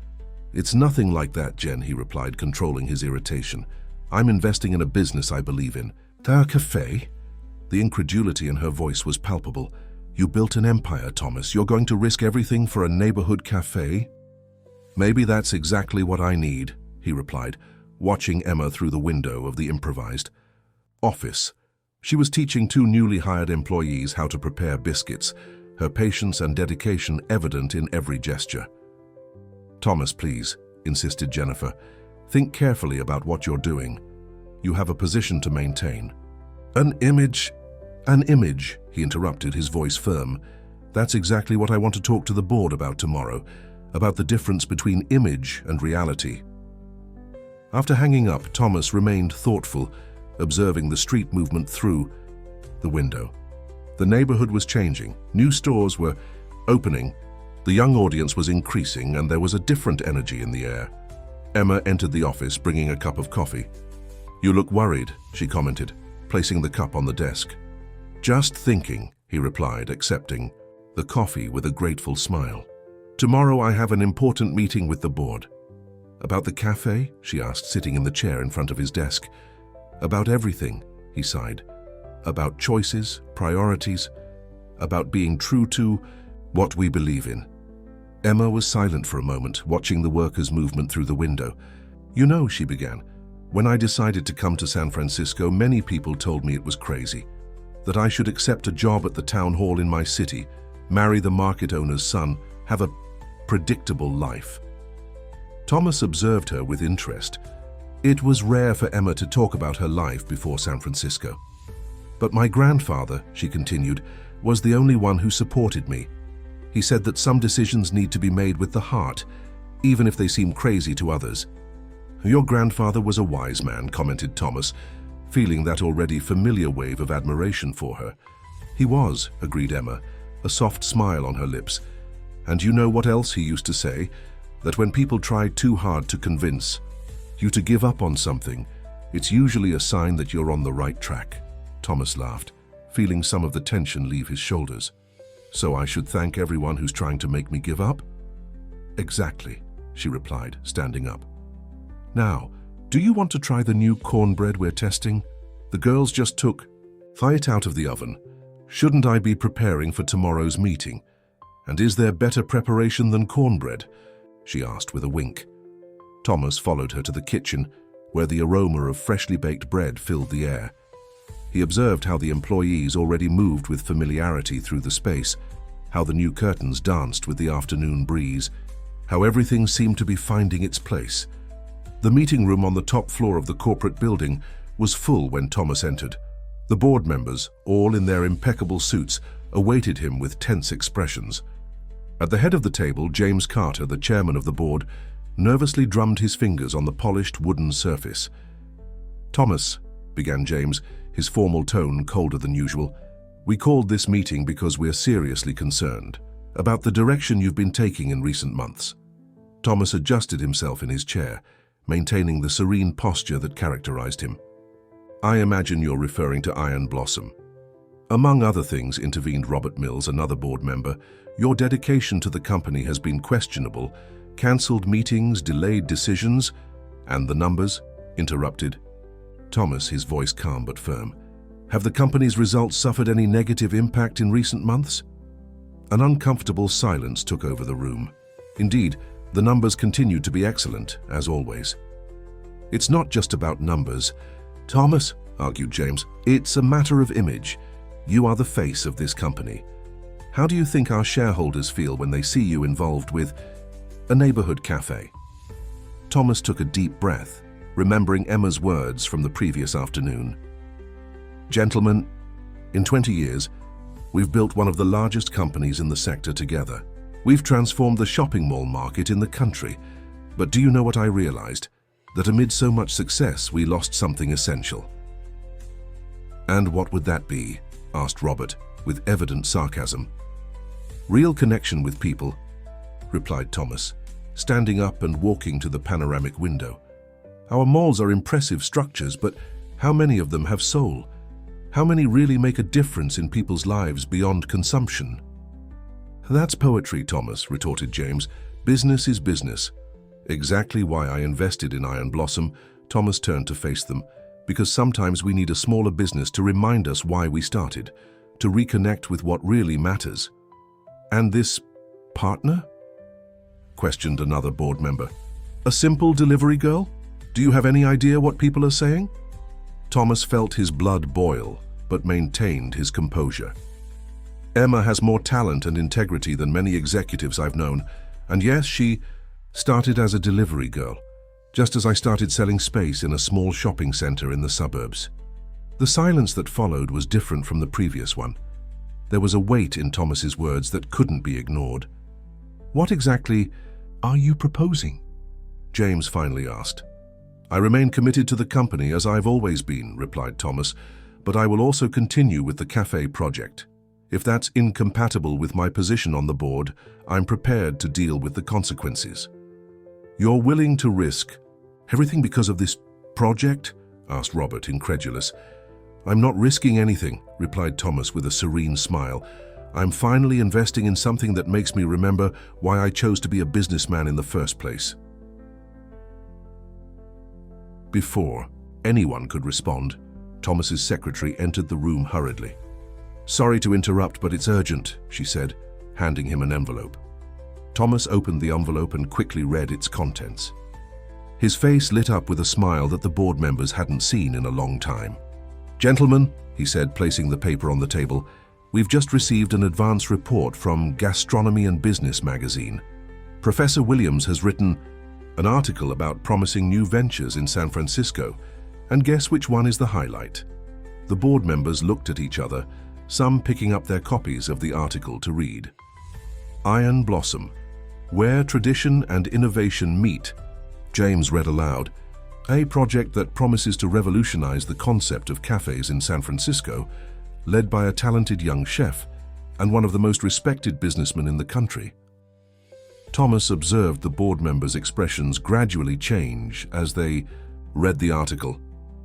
"It's nothing like that, Jen," he replied, controlling his irritation. "I'm investing in a business I believe in." "A cafe?" The incredulity in her voice was palpable. "You built an empire, Thomas. You're going to risk everything for a neighborhood cafe?" "Maybe that's exactly what I need," he replied, watching Emma through the window of the improvised office. She was teaching two newly hired employees how to prepare biscuits, her patience and dedication evident in every gesture. "Thomas, please," insisted Jennifer. "Think carefully about what you're doing. You have a position to maintain." An image, he interrupted, his voice firm. "That's exactly what I want to talk to the board about tomorrow, about the difference between image and reality." After hanging up, Thomas remained thoughtful, observing the street movement through the window. The neighborhood was changing. New stores were opening. The young audience was increasing, and there was a different energy in the air. Emma entered the office, bringing a cup of coffee. "You look worried," she commented, placing the cup on the desk. "Just thinking," he replied, accepting the coffee with a grateful smile. "Tomorrow I have an important meeting with the board." "About the cafe?" she asked, sitting in the chair in front of his desk. "About everything," he sighed. "About choices, priorities, about being true to what we believe in." Emma was silent for a moment, watching the workers' movement through the window. "You know," she began, "when I decided to come to San Francisco, many people told me it was crazy, that I should accept a job at the town hall in my city, marry the market owner's son, have a predictable life." Thomas observed her with interest. It was rare for Emma to talk about her life before San Francisco. "But my grandfather," she continued, "was the only one who supported me. He said that some decisions need to be made with the heart, even if they seem crazy to others." "Your grandfather was a wise man," commented Thomas, feeling that already familiar wave of admiration for her. "He was," agreed Emma, a soft smile on her lips. "And you know what else he used to say? That when people try too hard to convince you to give up on something, it's usually a sign that you're on the right track." Thomas laughed, feeling some of the tension leave his shoulders. "So I should thank everyone who's trying to make me give up?" "Exactly," she replied, standing up. "Now, do you want to try the new cornbread we're testing? The girls just took it out of the oven. Shouldn't I be preparing for tomorrow's meeting? And is there better preparation than cornbread?" she asked with a wink. Thomas followed her to the kitchen, where the aroma of freshly baked bread filled the air. He observed how the employees already moved with familiarity through the space, how the new curtains danced with the afternoon breeze, how everything seemed to be finding its place. The meeting room on the top floor of the corporate building was full when Thomas entered. The board members, all in their impeccable suits, awaited him with tense expressions. At the head of the table, James Carter, the chairman of the board, nervously drummed his fingers on the polished wooden surface. "Thomas," began James, his formal tone colder than usual, "we called this meeting because we're seriously concerned about the direction you've been taking in recent months." Thomas adjusted himself in his chair, maintaining the serene posture that characterized him. "I imagine you're referring to Iron Blossom." "Among other things," intervened Robert Mills, another board member, "your dedication to the company has been questionable. Cancelled meetings, delayed decisions, and the numbers," interrupted Thomas, his voice calm but firm. "Have the company's results suffered any negative impact in recent months?" An uncomfortable silence took over the room. Indeed, the numbers continued to be excellent, as always. "It's not just about numbers, Thomas," argued James. "It's a matter of image. You are the face of this company. How do you think our shareholders feel when they see you involved with a neighborhood cafe?" Thomas took a deep breath, remembering Emma's words from the previous afternoon. "Gentlemen, in 20 years, we've built one of the largest companies in the sector together. We've transformed the shopping mall market in the country. But do you know what I realized? That amid so much success, we lost something essential. "And what would that be?" asked Robert, with evident sarcasm. "Real connection with people," replied Thomas, standing up and walking to the panoramic window. "Our malls are impressive structures, but how many of them have soul? How many really make a difference in people's lives beyond consumption?" "That's poetry, Thomas," retorted James. "Business is business." "Exactly why I invested in Iron Blossom," Thomas turned to face them, "because sometimes we need a smaller business to remind us why we started, to reconnect with what really matters." "And this partner?" questioned another board member. "A simple delivery girl? Do you have any idea what people are saying?" Thomas felt his blood boil, but maintained his composure. "Emma has more talent and integrity than many executives I've known, and yes, she started as a delivery girl, just as I started selling space in a small shopping center in the suburbs." The silence that followed was different from the previous one. There was a weight in Thomas's words that couldn't be ignored. "What exactly are you proposing?" James finally asked. "I remain committed to the company as I've always been," replied Thomas, "but I will also continue with the cafe project. If that's incompatible with my position on the board, I'm prepared to deal with the consequences." "You're willing to risk everything because of this project?" asked Robert, incredulous. "I'm not risking anything," replied Thomas with a serene smile. "I'm finally investing in something that makes me remember why I chose to be a businessman in the first place." Before anyone could respond, Thomas's secretary entered the room hurriedly. "Sorry to interrupt, but it's urgent," she said, handing him an envelope. Thomas opened the envelope and quickly read its contents. His face lit up with a smile that the board members hadn't seen in a long time. "Gentlemen," he said, placing the paper on the table, "we've just received an advance report from Gastronomy and Business magazine. Professor Williams has written an article about promising new ventures in San Francisco, and guess which one is the highlight?" The board members looked at each other, some picking up their copies of the article to read. "Iron Blossom, Where Tradition and Innovation Meet," James read aloud. "A project that promises to revolutionize the concept of cafes in San Francisco, led by a talented young chef and one of the most respected businessmen in the country." Thomas observed the board members' expressions gradually change as they read the article.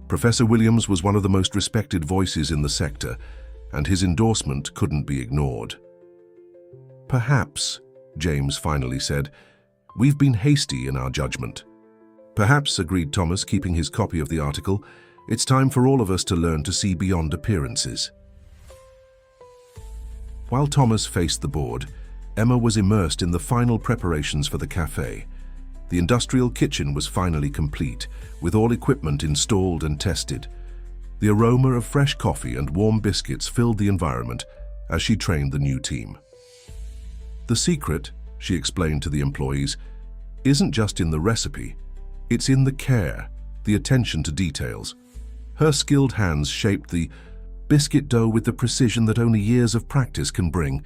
Professor Williams was one of the most respected voices in the sector, and his endorsement couldn't be ignored. "Perhaps," James finally said, "we've been hasty in our judgment." "Perhaps," agreed Thomas, keeping his copy of the article, "it's time for all of us to learn to see beyond appearances." While Thomas faced the board, Emma was immersed in the final preparations for the cafe. The industrial kitchen was finally complete, with all equipment installed and tested. The aroma of fresh coffee and warm biscuits filled the environment as she trained the new team. "The secret," she explained to the employees, "isn't just in the recipe. It's in the care, the attention to details." Her skilled hands shaped the biscuit dough with the precision that only years of practice can bring.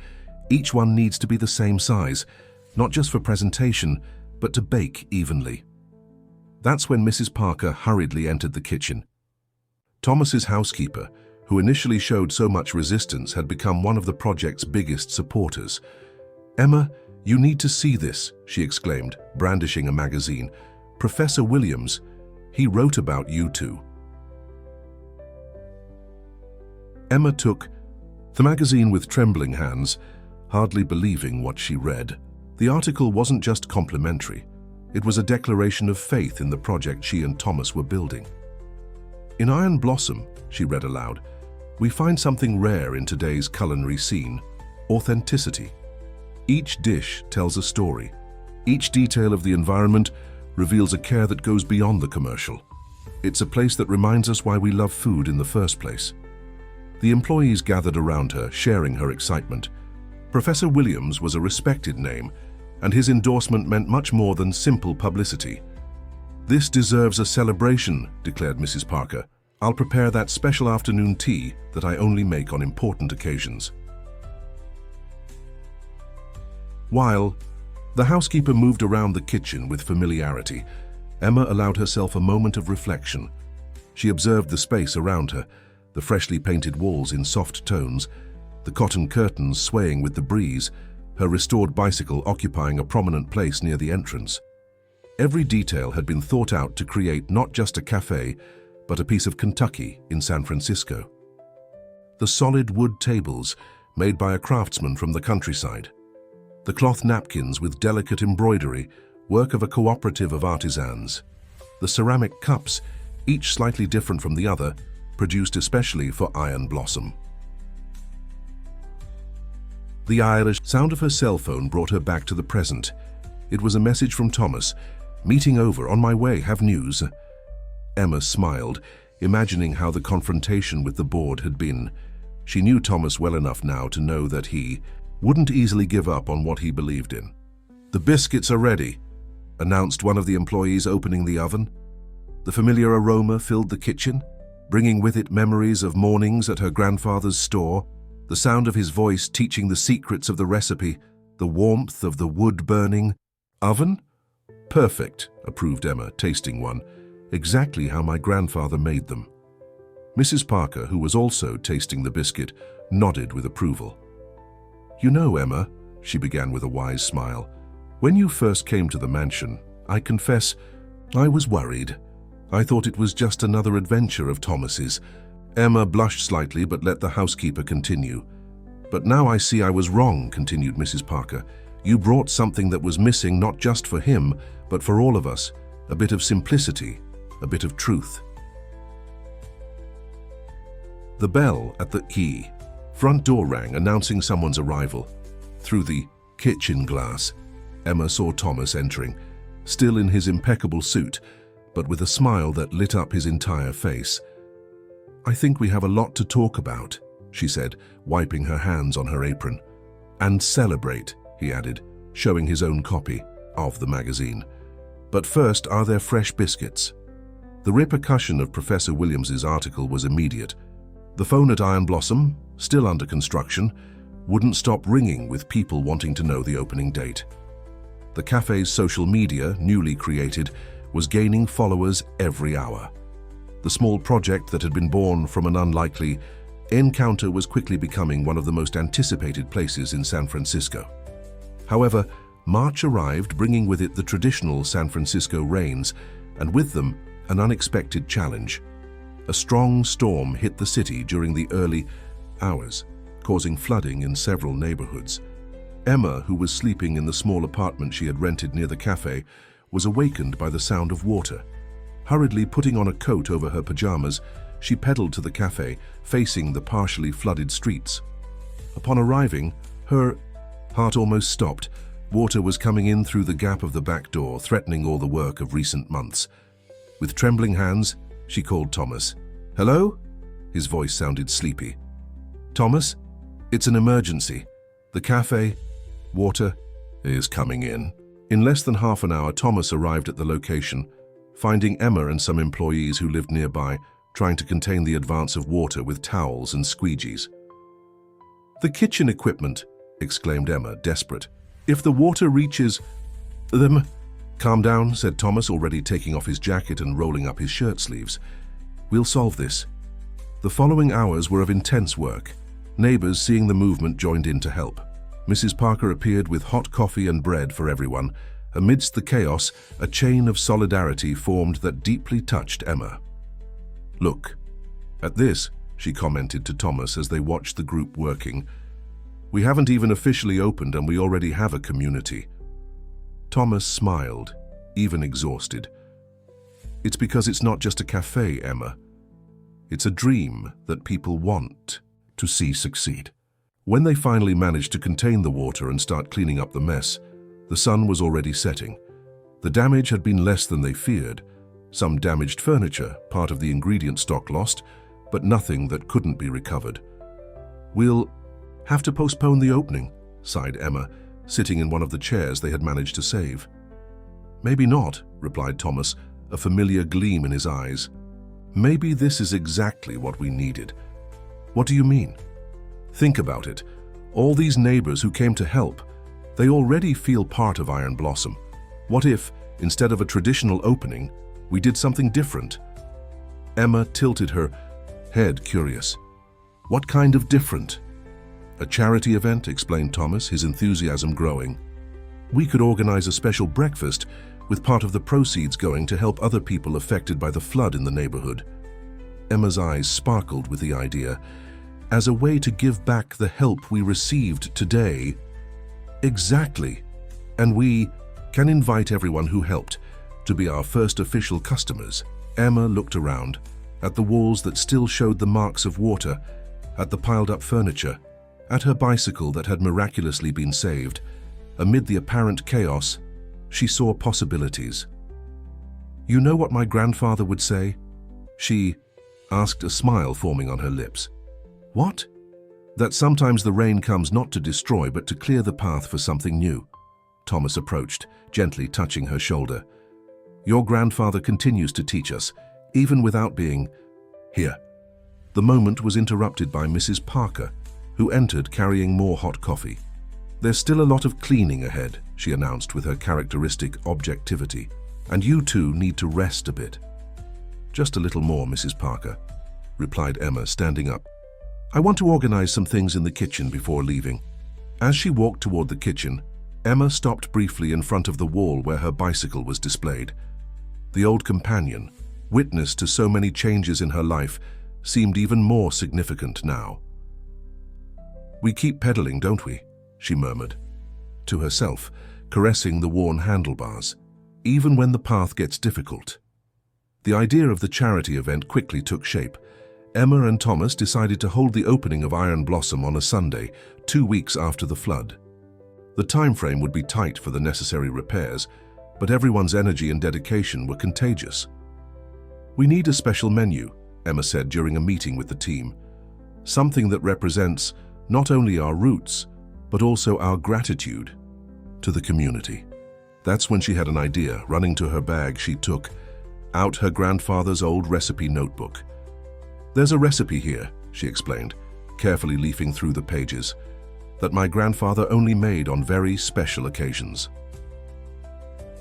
Each one needs to be the same size, not just for presentation, but to bake evenly. That's when Mrs. Parker hurriedly entered the kitchen. Thomas's housekeeper, who initially showed so much resistance, had become one of the project's biggest supporters. "Emma, you need to see this," she exclaimed, brandishing a magazine. "Professor Williams, he wrote about you two." Emma took the magazine with trembling hands, hardly believing what she read. The article wasn't just complimentary. It was a declaration of faith in the project she and Thomas were building. "In Iron Blossom," she read aloud, "we find something rare in today's culinary scene: authenticity. Each dish tells a story. Each detail of the environment reveals a care that goes beyond the commercial. It's a place that reminds us why we love food in the first place." The employees gathered around her, sharing her excitement. Professor Williams was a respected name, and his endorsement meant much more than simple publicity. "This deserves a celebration," declared Mrs. Parker. "I'll prepare that special afternoon tea that I only make on important occasions." While the housekeeper moved around the kitchen with familiarity, Emma allowed herself a moment of reflection. She observed the space around her, the freshly painted walls in soft tones, the cotton curtains swaying with the breeze, her restored bicycle occupying a prominent place near the entrance. Every detail had been thought out to create not just a cafe, but a piece of Kentucky in San Francisco. The solid wood tables, made by a craftsman from the countryside. The cloth napkins with delicate embroidery, work of a cooperative of artisans. The ceramic cups, each slightly different from the other, produced especially for Iron Blossom. The Irish sound of her cell phone brought her back to the present. It was a message from Thomas. "Meeting over, on my way, have news." Emma smiled, imagining how the confrontation with the board had been. She knew Thomas well enough now to know that he wouldn't easily give up on what he believed in. "The biscuits are ready," announced one of the employees, opening the oven. The familiar aroma filled the kitchen, bringing with it memories of mornings at her grandfather's store, the sound of his voice teaching the secrets of the recipe, the warmth of the wood-burning oven. "Perfect," approved Emma, tasting one. "Exactly how my grandfather made them." Mrs. Parker, who was also tasting the biscuit, nodded with approval. "You know, Emma," she began with a wise smile, "when you first came to the mansion, I confess, I was worried. I thought it was just another adventure of Thomas's." Emma blushed slightly but let the housekeeper continue. "But now I see I was wrong," continued Mrs. Parker. "You brought something that was missing not just for him, but for all of us. A bit of simplicity, a bit of truth." The bell at the front door rang, announcing someone's arrival. Through the kitchen glass, Emma saw Thomas entering, still in his impeccable suit, but with a smile that lit up his entire face. "I think we have a lot to talk about," she said, wiping her hands on her apron. "And celebrate," he added, showing his own copy of the magazine. "But first, are there fresh biscuits?" The repercussion of Professor Williams's article was immediate. The phone at Iron Blossom, still under construction, wouldn't stop ringing with people wanting to know the opening date. The cafe's social media, newly created, was gaining followers every hour. The small project that had been born from an unlikely encounter was quickly becoming one of the most anticipated places in San Francisco. However, March arrived, bringing with it the traditional San Francisco rains, and with them, an unexpected challenge. A strong storm hit the city during the early hours, causing flooding in several neighborhoods. Emma, who was sleeping in the small apartment she had rented near the cafe, was awakened by the sound of water. Hurriedly putting on a coat over her pajamas, she pedaled to the cafe, facing the partially flooded streets. Upon arriving, her heart almost stopped. Water was coming in through the gap of the back door, threatening all the work of recent months. With trembling hands, she called Thomas. "Hello?" His voice sounded sleepy. "Thomas, it's an emergency. The cafe, water, is coming in." In less than half an hour, Thomas arrived at the location, finding Emma and some employees who lived nearby trying to contain the advance of water with towels and squeegees. "The kitchen equipment," exclaimed Emma, desperate. "If the water reaches them—" "Calm down," said Thomas, already taking off his jacket and rolling up his shirt sleeves. "We'll solve this." The following hours were of intense work. Neighbors, seeing the movement, joined in to help. Mrs. Parker appeared with hot coffee and bread for everyone. Amidst the chaos, a chain of solidarity formed that deeply touched Emma. "Look at this," she commented to Thomas as they watched the group working. "We haven't even officially opened and we already have a community." Thomas smiled, even exhausted. "It's because it's not just a cafe, Emma. It's a dream that people want to see succeed." When they finally managed to contain the water and start cleaning up the mess, the sun was already setting. The damage had been less than they feared. Some damaged furniture, part of the ingredient stock lost, but nothing that couldn't be recovered. "We'll have to postpone the opening," sighed Emma, sitting in one of the chairs they had managed to save. "Maybe not," replied Thomas, a familiar gleam in his eyes. "Maybe this is exactly what we needed." "What do you mean?" "Think about it. All these neighbors who came to help, they already feel part of Iron Blossom. What if, instead of a traditional opening, we did something different?" Emma tilted her head curious. What kind of different? A charity event, explained Thomas, his enthusiasm growing. We could organize a special breakfast with part of the proceeds going to help other people affected by the flood in the neighborhood. Emma's eyes sparkled with the idea. As a way to give back the help we received today. Exactly. And we can invite everyone who helped to be our first official customers. Emma looked around, at the walls that still showed the marks of water, at the piled-up furniture, at her bicycle that had miraculously been saved. Amid the apparent chaos, she saw possibilities. You know what my grandfather would say? She asked, a smile forming on her lips. What? That sometimes the rain comes not to destroy but to clear the path for something new. Thomas approached, gently touching her shoulder. Your grandfather continues to teach us, even without being here. The moment was interrupted by Mrs. Parker, who entered carrying more hot coffee. There's still a lot of cleaning ahead, she announced with her characteristic objectivity, and you two need to rest a bit. Just a little more, Mrs. Parker, replied Emma, standing up. I want to organize some things in the kitchen before leaving. As she walked toward the kitchen, Emma stopped briefly in front of the wall where her bicycle was displayed. The old companion, witness to so many changes in her life, seemed even more significant now. We keep pedaling, don't we? She murmured to herself, caressing the worn handlebars, even when the path gets difficult. The idea of the charity event quickly took shape. Emma and Thomas decided to hold the opening of Iron Blossom on a Sunday, 2 weeks after the flood. The time frame would be tight for the necessary repairs, but everyone's energy and dedication were contagious. We need a special menu, Emma said during a meeting with the team. Something that represents not only our roots, but also our gratitude to the community. That's when she had an idea. Running to her bag, she took out her grandfather's old recipe notebook. There's a recipe here, she explained, carefully leafing through the pages, that my grandfather only made on very special occasions.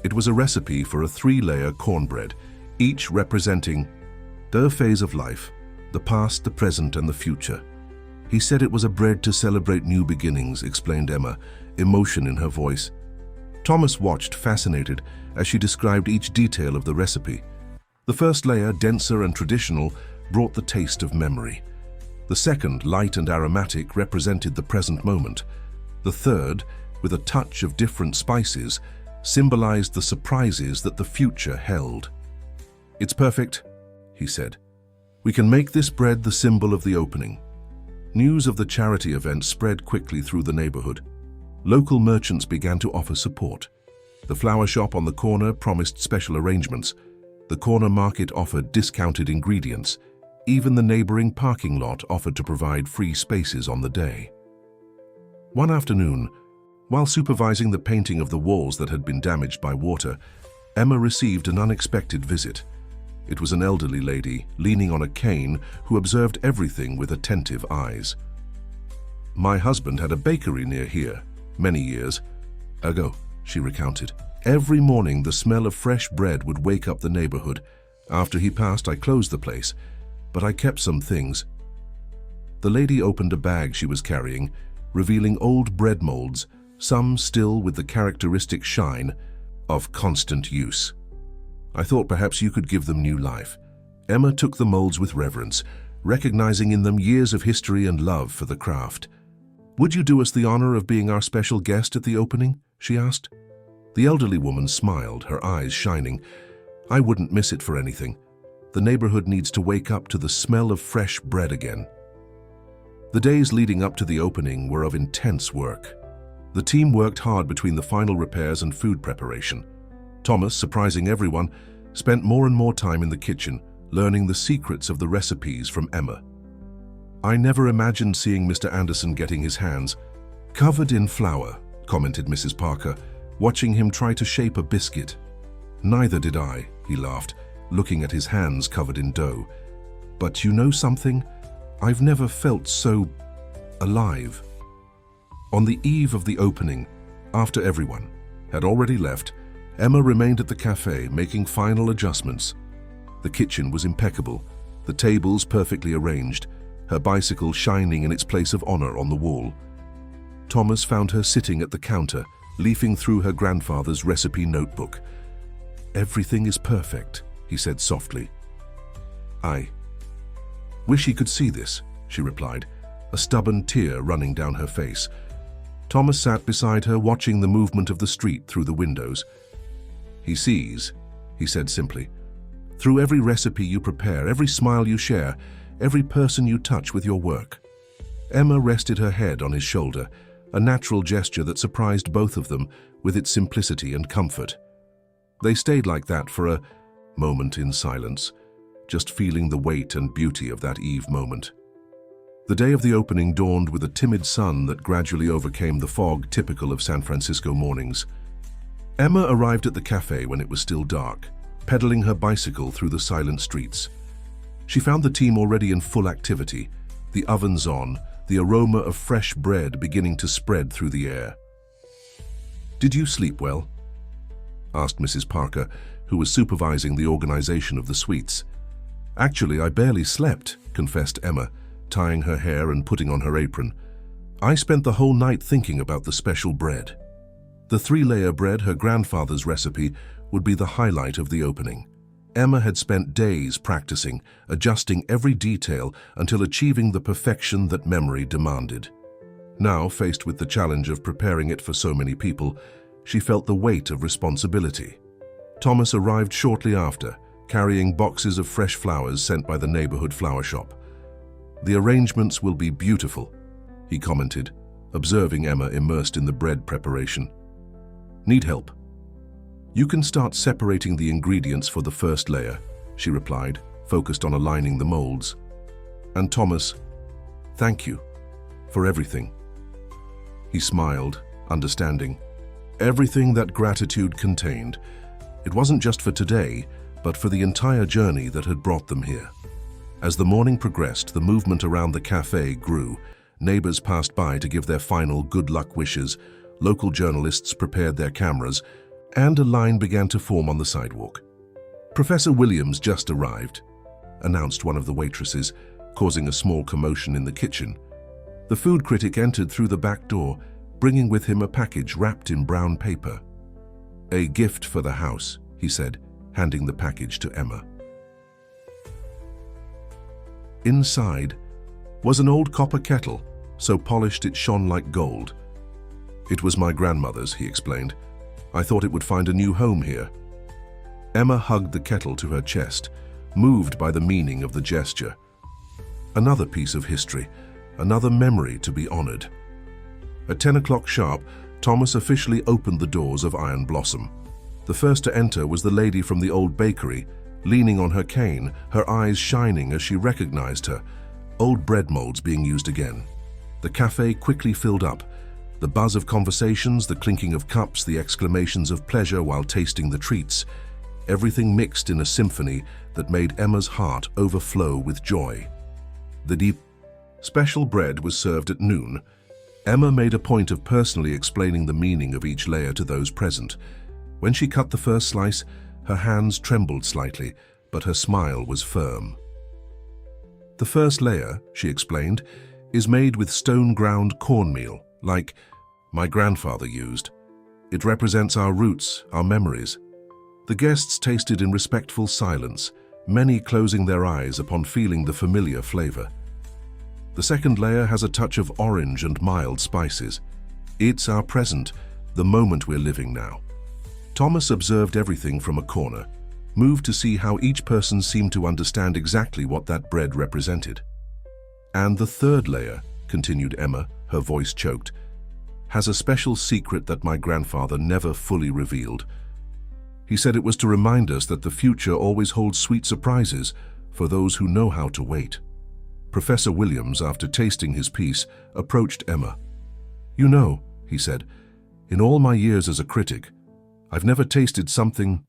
It was a recipe for a 3-layer cornbread, each representing the phase of life, the past, the present, and the future. He said it was a bread to celebrate new beginnings, explained Emma, emotion in her voice. Thomas watched, fascinated, as she described each detail of the recipe. The first layer, denser and traditional, brought the taste of memory. The second, light and aromatic, represented the present moment. The third, with a touch of different spices, symbolized the surprises that the future held. It's perfect, he said. We can make this bread the symbol of the opening. News of the charity event spread quickly through the neighborhood. Local merchants began to offer support. The flower shop on the corner promised special arrangements. The corner market offered discounted ingredients. Even the neighboring parking lot offered to provide free spaces on the day. One afternoon, while supervising the painting of the walls that had been damaged by water, Emma received an unexpected visit. It was an elderly lady, leaning on a cane, who observed everything with attentive eyes. My husband had a bakery near here, many years ago, she recounted. Every morning the smell of fresh bread would wake up the neighborhood. After he passed, I closed the place, but I kept some things. The lady opened a bag she was carrying, revealing old bread molds, some still with the characteristic shine of constant use. I thought perhaps you could give them new life. Emma took the molds with reverence, recognizing in them years of history and love for the craft. Would you do us the honor of being our special guest at the opening? She asked. The elderly woman smiled, her eyes shining. I wouldn't miss it for anything. The neighborhood needs to wake up to the smell of fresh bread again. The days leading up to the opening were of intense work. The team worked hard between the final repairs and food preparation. Thomas, surprising everyone, spent more and more time in the kitchen, learning the secrets of the recipes from Emma. I never imagined seeing Mr. Anderson getting his hands covered in flour, commented Mrs. Parker, watching him try to shape a biscuit. Neither did I, he laughed, looking at his hands covered in dough. But you know something? I've never felt so alive. On the eve of the opening, after everyone had already left, Emma remained at the cafe, making final adjustments. The kitchen was impeccable, the tables perfectly arranged, her bicycle shining in its place of honor on the wall. Thomas found her sitting at the counter, leafing through her grandfather's recipe notebook. "Everything is perfect," he said softly. "I wish he could see this," she replied, a stubborn tear running down her face. Thomas sat beside her, watching the movement of the street through the windows. "He sees," he said simply, "through every recipe you prepare, every smile you share, every person you touch with your work." Emma rested her head on his shoulder, a natural gesture that surprised both of them with its simplicity and comfort. They stayed like that for a moment in silence, just feeling the weight and beauty of that Eve moment. The day of the opening dawned with a timid sun that gradually overcame the fog typical of San Francisco mornings. Emma arrived at the cafe when it was still dark, pedaling her bicycle through the silent streets. She found the team already in full activity, the ovens on, the aroma of fresh bread beginning to spread through the air. "Did you sleep well?" asked Mrs. Parker, who was supervising the organization of the sweets. "Actually, I barely slept," confessed Emma, tying her hair and putting on her apron. "I spent the whole night thinking about the special bread." The 3-layer bread, her grandfather's recipe, would be the highlight of the opening. Emma had spent days practicing, adjusting every detail until achieving the perfection that memory demanded. Now, faced with the challenge of preparing it for so many people, she felt the weight of responsibility. Thomas arrived shortly after, carrying boxes of fresh flowers sent by the neighborhood flower shop. "The arrangements will be beautiful," he commented, observing Emma immersed in the bread preparation. "Need help?" "You can start separating the ingredients for the first layer," she replied, focused on aligning the molds. "And Thomas, thank you for everything." He smiled, understanding. Everything that gratitude contained. It wasn't just for today, but for the entire journey that had brought them here. As the morning progressed, the movement around the cafe grew. Neighbors passed by to give their final good luck wishes, local journalists prepared their cameras, and a line began to form on the sidewalk. "Professor Williams just arrived," announced one of the waitresses, causing a small commotion in the kitchen. The food critic entered through the back door, bringing with him a package wrapped in brown paper. "A gift for the house," he said, handing the package to Emma. Inside was an old copper kettle, so polished it shone like gold. "It was my grandmother's," he explained. "I thought it would find a new home here." Emma hugged the kettle to her chest, moved by the meaning of the gesture. Another piece of history, another memory to be honored. At 10 o'clock sharp, Thomas officially opened the doors of Iron Blossom. The first to enter was the lady from the old bakery, leaning on her cane, her eyes shining as she recognized her. Old bread molds being used again. The cafe quickly filled up. The buzz of conversations, the clinking of cups, the exclamations of pleasure while tasting the treats. Everything mixed in a symphony that made Emma's heart overflow with joy. The deep, special bread was served at noon. Emma made a point of personally explaining the meaning of each layer to those present. When she cut the first slice, her hands trembled slightly, but her smile was firm. "The first layer," she explained, "is made with stone-ground cornmeal, like my grandfather used. It represents our roots, our memories." The guests tasted in respectful silence, many closing their eyes upon feeling the familiar flavor. The second layer has a touch of orange and mild spices. It's our present, the moment we're living now. Thomas observed everything from a corner, moved to see how each person seemed to understand exactly what that bread represented. "And the third layer," continued Emma, her voice choked, "has a special secret that my grandfather never fully revealed. He said it was to remind us that the future always holds sweet surprises for those who know how to wait." Professor Williams, after tasting his piece, approached Emma. "You know," he said, "in all my years as a critic, I've never tasted something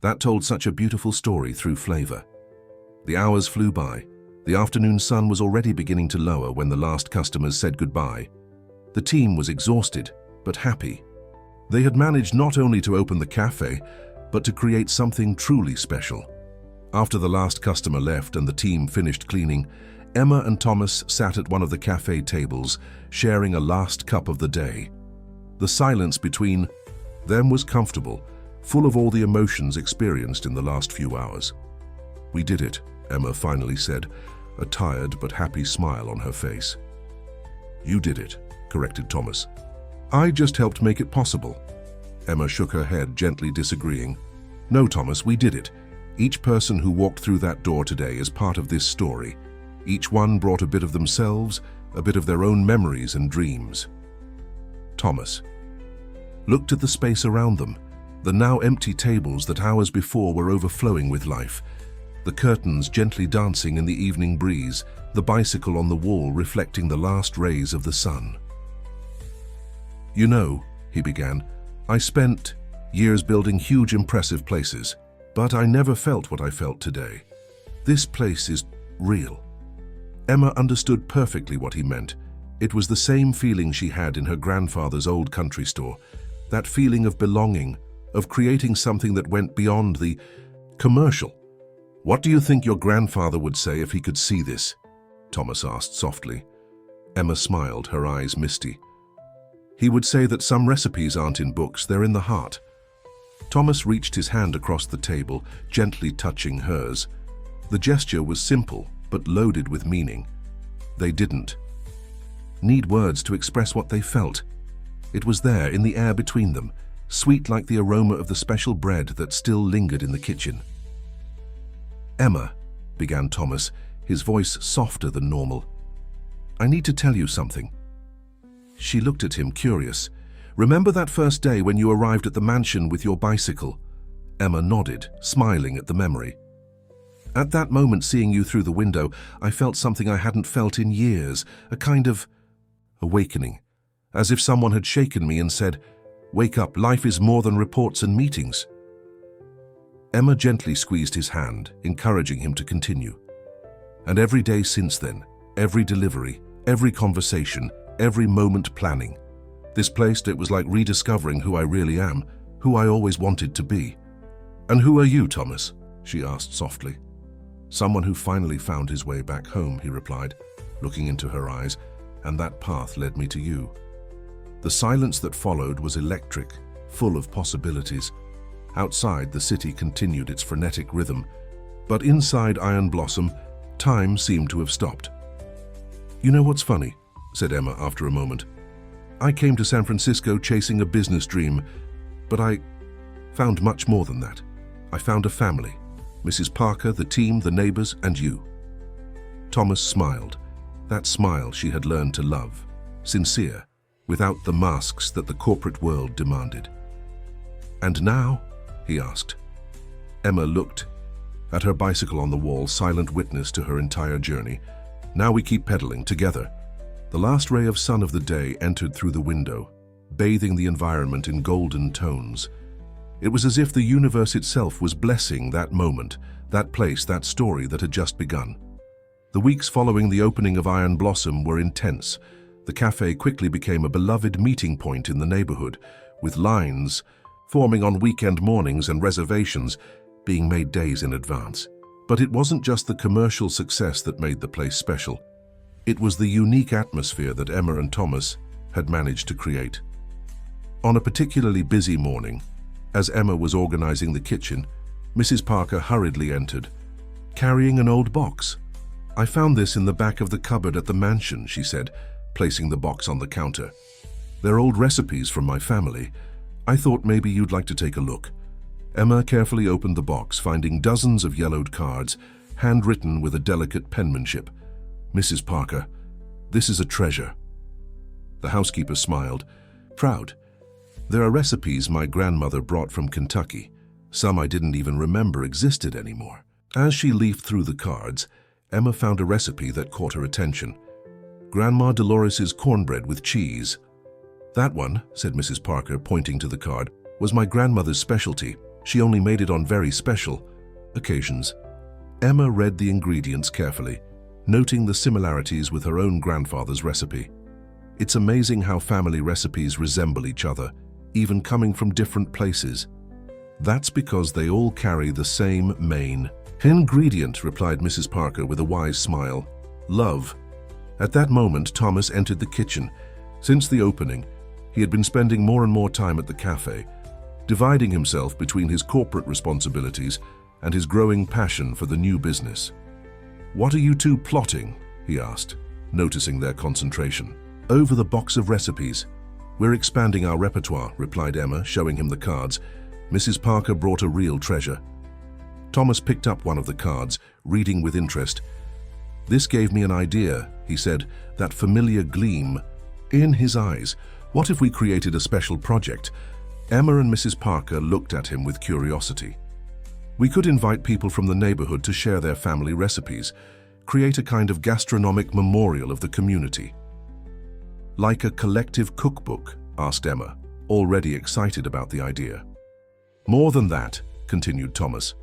that told such a beautiful story through flavor." The hours flew by. The afternoon sun was already beginning to lower when the last customers said goodbye. The team was exhausted, but happy. They had managed not only to open the cafe, but to create something truly special. After the last customer left and the team finished cleaning, Emma and Thomas sat at one of the cafe tables, sharing a last cup of the day. The silence between them was comfortable, full of all the emotions experienced in the last few hours. "We did it," Emma finally said, a tired but happy smile on her face. "You did it," corrected Thomas. "I just helped make it possible." Emma shook her head, gently disagreeing. "No, Thomas, we did it. Each person who walked through that door today is part of this story. Each one brought a bit of themselves, a bit of their own memories and dreams." Thomas looked at the space around them, the now empty tables that hours before were overflowing with life, the curtains gently dancing in the evening breeze, the bicycle on the wall reflecting the last rays of the sun. "You know," he began, "I spent years building huge, impressive places, but I never felt what I felt today. This place is real." Emma understood perfectly what he meant. It was the same feeling she had in her grandfather's old country store, that feeling of belonging, of creating something that went beyond the commercial. "What do you think your grandfather would say if he could see this?" Thomas asked softly. Emma smiled, her eyes misty. "He would say that some recipes aren't in books, they're in the heart." Thomas reached his hand across the table, gently touching hers. The gesture was simple, but loaded with meaning. They didn't need words to express what they felt. It was there in the air between them, sweet like the aroma of the special bread that still lingered in the kitchen. "Emma," began Thomas, his voice softer than normal, "I need to tell you something." She looked at him, curious. "Remember that first day when you arrived at the mansion with your bicycle?" Emma nodded, smiling at the memory. "At that moment, seeing you through the window, I felt something I hadn't felt in years, a kind of awakening, as if someone had shaken me and said, 'Wake up, life is more than reports and meetings.'" Emma gently squeezed his hand, encouraging him to continue. "And every day since then, every delivery, every conversation, every moment planning. This place, it was like rediscovering who I really am, who I always wanted to be." "And who are you, Thomas?" she asked softly. "Someone who finally found his way back home," he replied, looking into her eyes, "and that path led me to you." The silence that followed was electric, full of possibilities. Outside, the city continued its frenetic rhythm, but inside Iron Blossom, time seemed to have stopped. "You know what's funny?" said Emma after a moment. "I came to San Francisco chasing a business dream, but I found much more than that. I found a family. Mrs. Parker, the team, the neighbors, and you." Thomas smiled, that smile she had learned to love, sincere, without the masks that the corporate world demanded. "And now?" he asked. Emma looked at her bicycle on the wall, silent witness to her entire journey. "Now we keep pedaling together." The last ray of sun of the day entered through the window, bathing the environment in golden tones. It was as if the universe itself was blessing that moment, that place, that story that had just begun. The weeks following the opening of Iron Blossom were intense. The cafe quickly became a beloved meeting point in the neighborhood, with lines forming on weekend mornings and reservations being made days in advance. But it wasn't just the commercial success that made the place special. It was the unique atmosphere that Emma and Thomas had managed to create. On a particularly busy morning, as Emma was organizing the kitchen, Mrs. Parker hurriedly entered, carrying an old box. "I found this in the back of the cupboard at the mansion," she said, placing the box on the counter. "They're old recipes from my family. I thought maybe you'd like to take a look." Emma carefully opened the box, finding dozens of yellowed cards, handwritten with a delicate penmanship. "Mrs. Parker, this is a treasure." The housekeeper smiled, proud. "There are recipes my grandmother brought from Kentucky. Some I didn't even remember existed anymore." As she leafed through the cards, Emma found a recipe that caught her attention. "Grandma Dolores's cornbread with cheese." "That one," said Mrs. Parker, pointing to the card, "was my grandmother's specialty. She only made it on very special occasions." Emma read the ingredients carefully, noting the similarities with her own grandfather's recipe. It's amazing how family recipes resemble each other, even coming from different places. That's because they all carry the same main Ingredient, replied Mrs. Parker with a wise smile. Love. At that moment, Thomas entered the kitchen. Since the opening, he had been spending more and more time at the cafe, dividing himself between his corporate responsibilities and his growing passion for the new business. What are you two plotting? He asked, noticing their concentration. Over the box of recipes. We're expanding our repertoire, replied Emma, showing him the cards. Mrs. Parker brought a real treasure. Thomas picked up one of the cards, reading with interest. This gave me an idea, he said, that familiar gleam in his eyes. What if we created a special project? Emma and Mrs. Parker looked at him with curiosity. We could invite people from the neighborhood to share their family recipes, create a kind of gastronomic memorial of the community. Like a collective cookbook? Asked Emma, already excited about the idea. More than that, continued Thomas.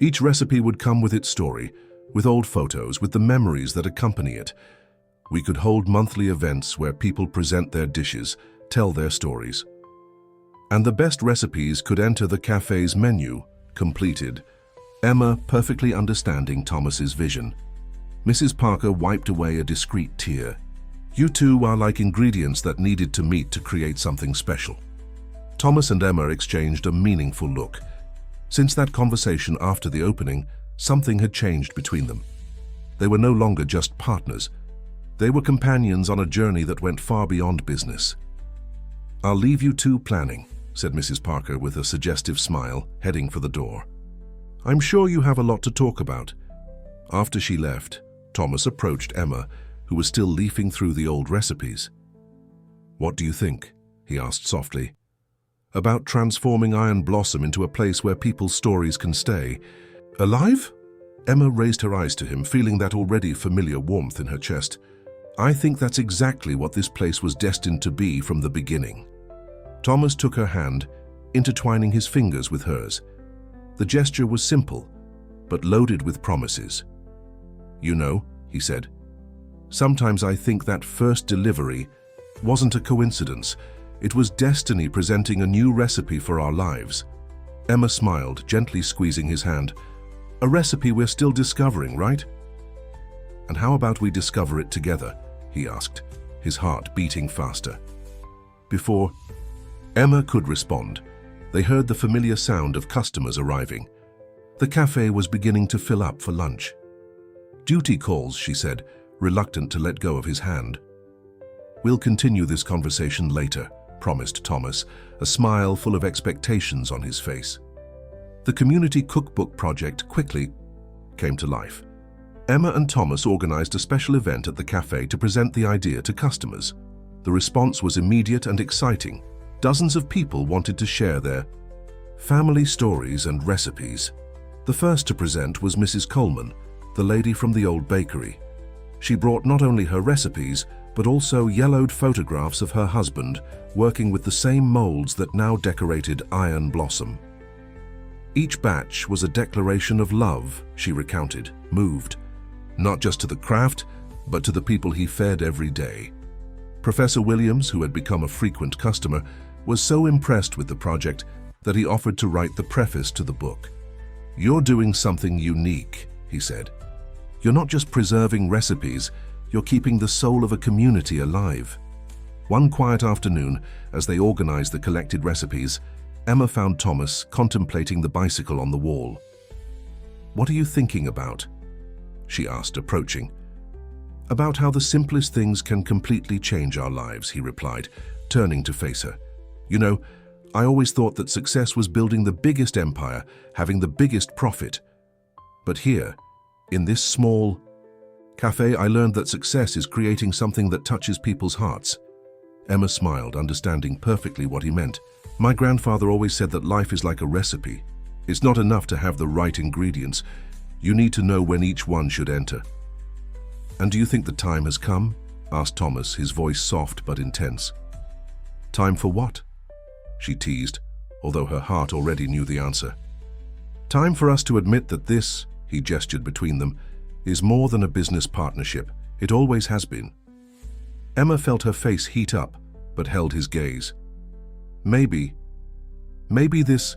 Each recipe would come with its story, with old photos, with the memories that accompany it. We could hold monthly events where people present their dishes, tell their stories. And the best recipes could enter the cafe's menu, completed. Emma perfectly understanding Thomas's vision. Mrs. Parker wiped away a discreet tear. You two are like ingredients that needed to meet to create something special. Thomas and Emma exchanged a meaningful look. Since that conversation after the opening, something had changed between them. They were no longer just partners. They were companions on a journey that went far beyond business. I'll leave you two planning, said Mrs. Parker with a suggestive smile, heading for the door. I'm sure you have a lot to talk about. After she left, Thomas approached Emma, who was still leafing through the old recipes. What do you think? He asked softly. About transforming Iron Blossom into a place where people's stories can stay. Alive? Emma raised her eyes to him, feeling that already familiar warmth in her chest. I think that's exactly what this place was destined to be from the beginning. Thomas took her hand, intertwining his fingers with hers. The gesture was simple, but loaded with promises. You know, he said, sometimes I think that first delivery wasn't a coincidence. It was destiny presenting a new recipe for our lives. Emma smiled, gently squeezing his hand. A recipe we're still discovering, right? And how about we discover it together? He asked, his heart beating faster. Before Emma could respond, they heard the familiar sound of customers arriving. The cafe was beginning to fill up for lunch. Duty calls, she said, reluctant to let go of his hand. We'll continue this conversation later, promised Thomas, a smile full of expectations on his face. The community cookbook project quickly came to life. Emma and Thomas organized a special event at the cafe to present the idea to customers. The response was immediate and exciting. Dozens of people wanted to share their family stories and recipes. The first to present was Mrs. Coleman, the lady from the old bakery. She brought not only her recipes, but also yellowed photographs of her husband working with the same molds that now decorated Iron Blossom. Each batch was a declaration of love, she recounted, moved, not just to the craft, but to the people he fed every day. Professor Williams, who had become a frequent customer, was so impressed with the project that he offered to write the preface to the book. You're doing something unique, he said. You're not just preserving recipes, you're keeping the soul of a community alive. One quiet afternoon, as they organized the collected recipes, Emma found Thomas contemplating the bicycle on the wall. What are you thinking about? She asked, approaching. About how the simplest things can completely change our lives, he replied, turning to face her. You know, I always thought that success was building the biggest empire, having the biggest profit. But here, in this small cafe, I learned that success is creating something that touches people's hearts. Emma smiled, understanding perfectly what he meant. My grandfather always said that life is like a recipe. It's not enough to have the right ingredients. You need to know when each one should enter. And do you think the time has come? Asked Thomas, his voice soft but intense. Time for what? She teased, although her heart already knew the answer. Time for us to admit that this, he gestured between them, is more than a business partnership. It always has been. Emma felt her face heat up, but held his gaze. Maybe this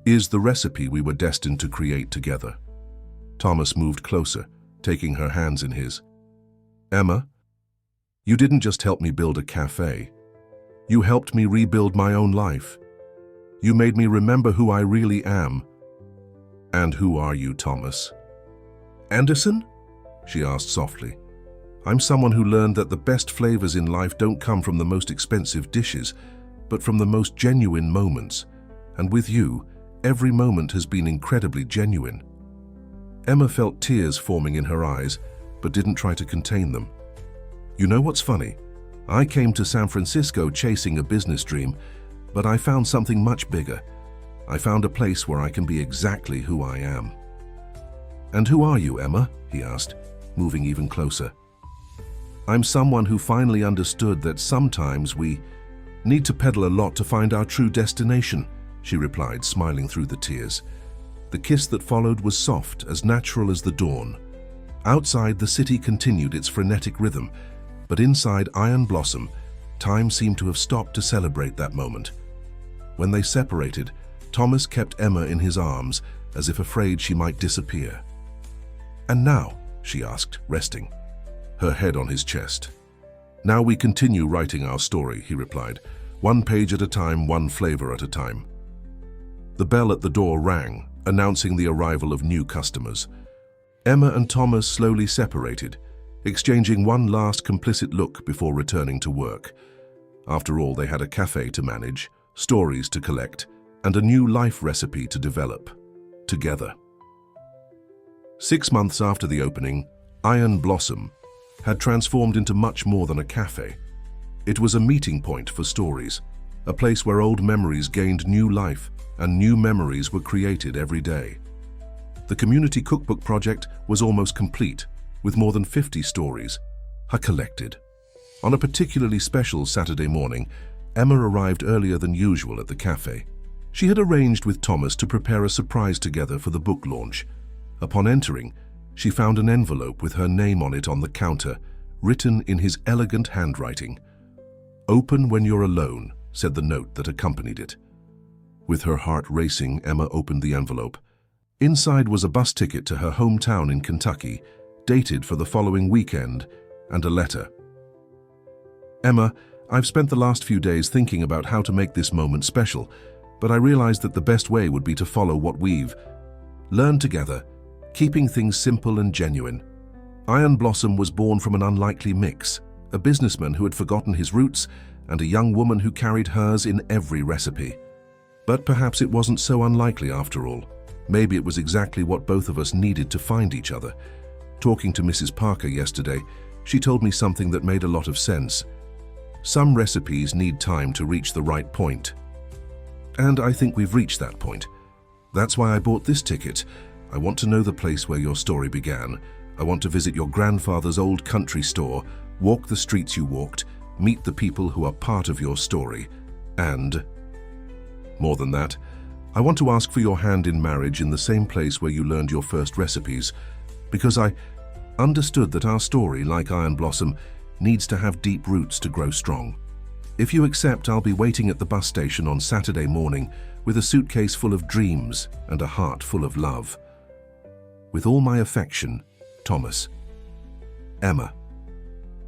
is the recipe we were destined to create together. Thomas moved closer, taking her hands in his. Emma, you didn't just help me build a cafe. You helped me rebuild my own life. You made me remember who I really am. And who are you, Thomas? Anderson? She asked softly. I'm someone who learned that the best flavors in life don't come from the most expensive dishes, but from the most genuine moments. And with you, every moment has been incredibly genuine. Emma felt tears forming in her eyes, but didn't try to contain them. You know what's funny? I came to San Francisco chasing a business dream, but I found something much bigger. I found a place where I can be exactly who I am. And who are you, Emma? He asked, moving even closer. I'm someone who finally understood that sometimes we need to pedal a lot to find our true destination, she replied, smiling through the tears. The kiss that followed was soft, as natural as the dawn. Outside, the city continued its frenetic rhythm, but inside Iron Blossom, time seemed to have stopped to celebrate that moment. When they separated, Thomas kept Emma in his arms, as if afraid she might disappear. And now, she asked, resting, her head on his chest. Now we continue writing our story, he replied, one page at a time, one flavor at a time. The bell at the door rang, announcing the arrival of new customers. Emma and Thomas slowly separated, exchanging one last complicit look before returning to work. After all, they had a cafe to manage, stories to collect, and a new life recipe to develop, together. 6 months after the opening, Iron Blossom had transformed into much more than a cafe. It was a meeting point for stories, a place where old memories gained new life and new memories were created every day. The community cookbook project was almost complete, with more than 50 stories collected. On a particularly special Saturday morning, Emma arrived earlier than usual at the cafe. She had arranged with Thomas to prepare a surprise together for the book launch. Upon entering, she found an envelope with her name on it on the counter, written in his elegant handwriting. "Open when you're alone," said the note that accompanied it. With her heart racing, Emma opened the envelope. Inside was a bus ticket to her hometown in Kentucky, dated for the following weekend, and a letter. Emma, I've spent the last few days thinking about how to make this moment special, but I realized that the best way would be to follow what we've learned together, keeping things simple and genuine. Iron Blossom was born from an unlikely mix, a businessman who had forgotten his roots and a young woman who carried hers in every recipe. But perhaps it wasn't so unlikely after all. Maybe it was exactly what both of us needed to find each other. Talking to Mrs. Parker yesterday, she told me something that made a lot of sense. Some recipes need time to reach the right point. And I think we've reached that point. That's why I bought this ticket. I want to know the place where your story began. I want to visit your grandfather's old country store, walk the streets you walked, meet the people who are part of your story, and, more than that, I want to ask for your hand in marriage in the same place where you learned your first recipes, because I understood that our story, like Iron Blossom, needs to have deep roots to grow strong. If you accept, I'll be waiting at the bus station on Saturday morning with a suitcase full of dreams and a heart full of love. With all my affection, Thomas. Emma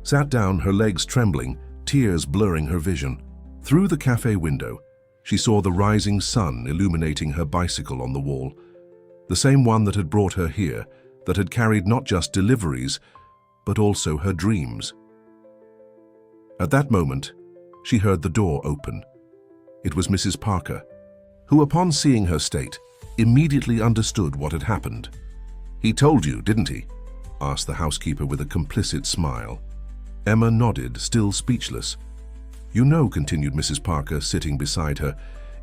sat down, her legs trembling, tears blurring her vision. Through the cafe window, she saw the rising sun illuminating her bicycle on the wall, the same one that had brought her here, that had carried not just deliveries, but also her dreams. At that moment, she heard the door open. It was Mrs. Parker, who, upon seeing her state, immediately understood what had happened. "He told you, didn't he?" asked the housekeeper with a complicit smile. Emma nodded, still speechless. "You know," continued Mrs. Parker, sitting beside her,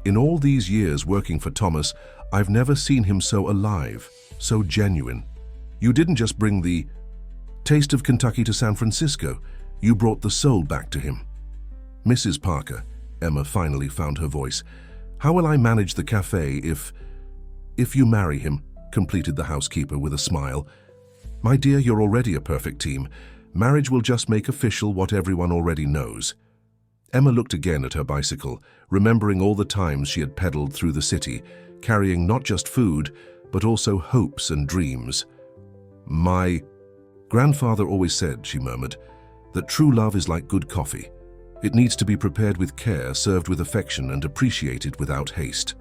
"in all these years working for Thomas, I've never seen him so alive, so genuine. You didn't just bring the taste of Kentucky to San Francisco, you brought the soul back to him." "Mrs. Parker," Emma finally found her voice, "how will I manage the cafe if you marry him?" completed the housekeeper with a smile. "My dear, you're already a perfect team. Marriage will just make official what everyone already knows." Emma looked again at her bicycle, remembering all the times she had pedaled through the city, carrying not just food, but also hopes and dreams. My grandfather always said, she murmured, that true love is like good coffee. It needs to be prepared with care, served with affection, and appreciated without haste.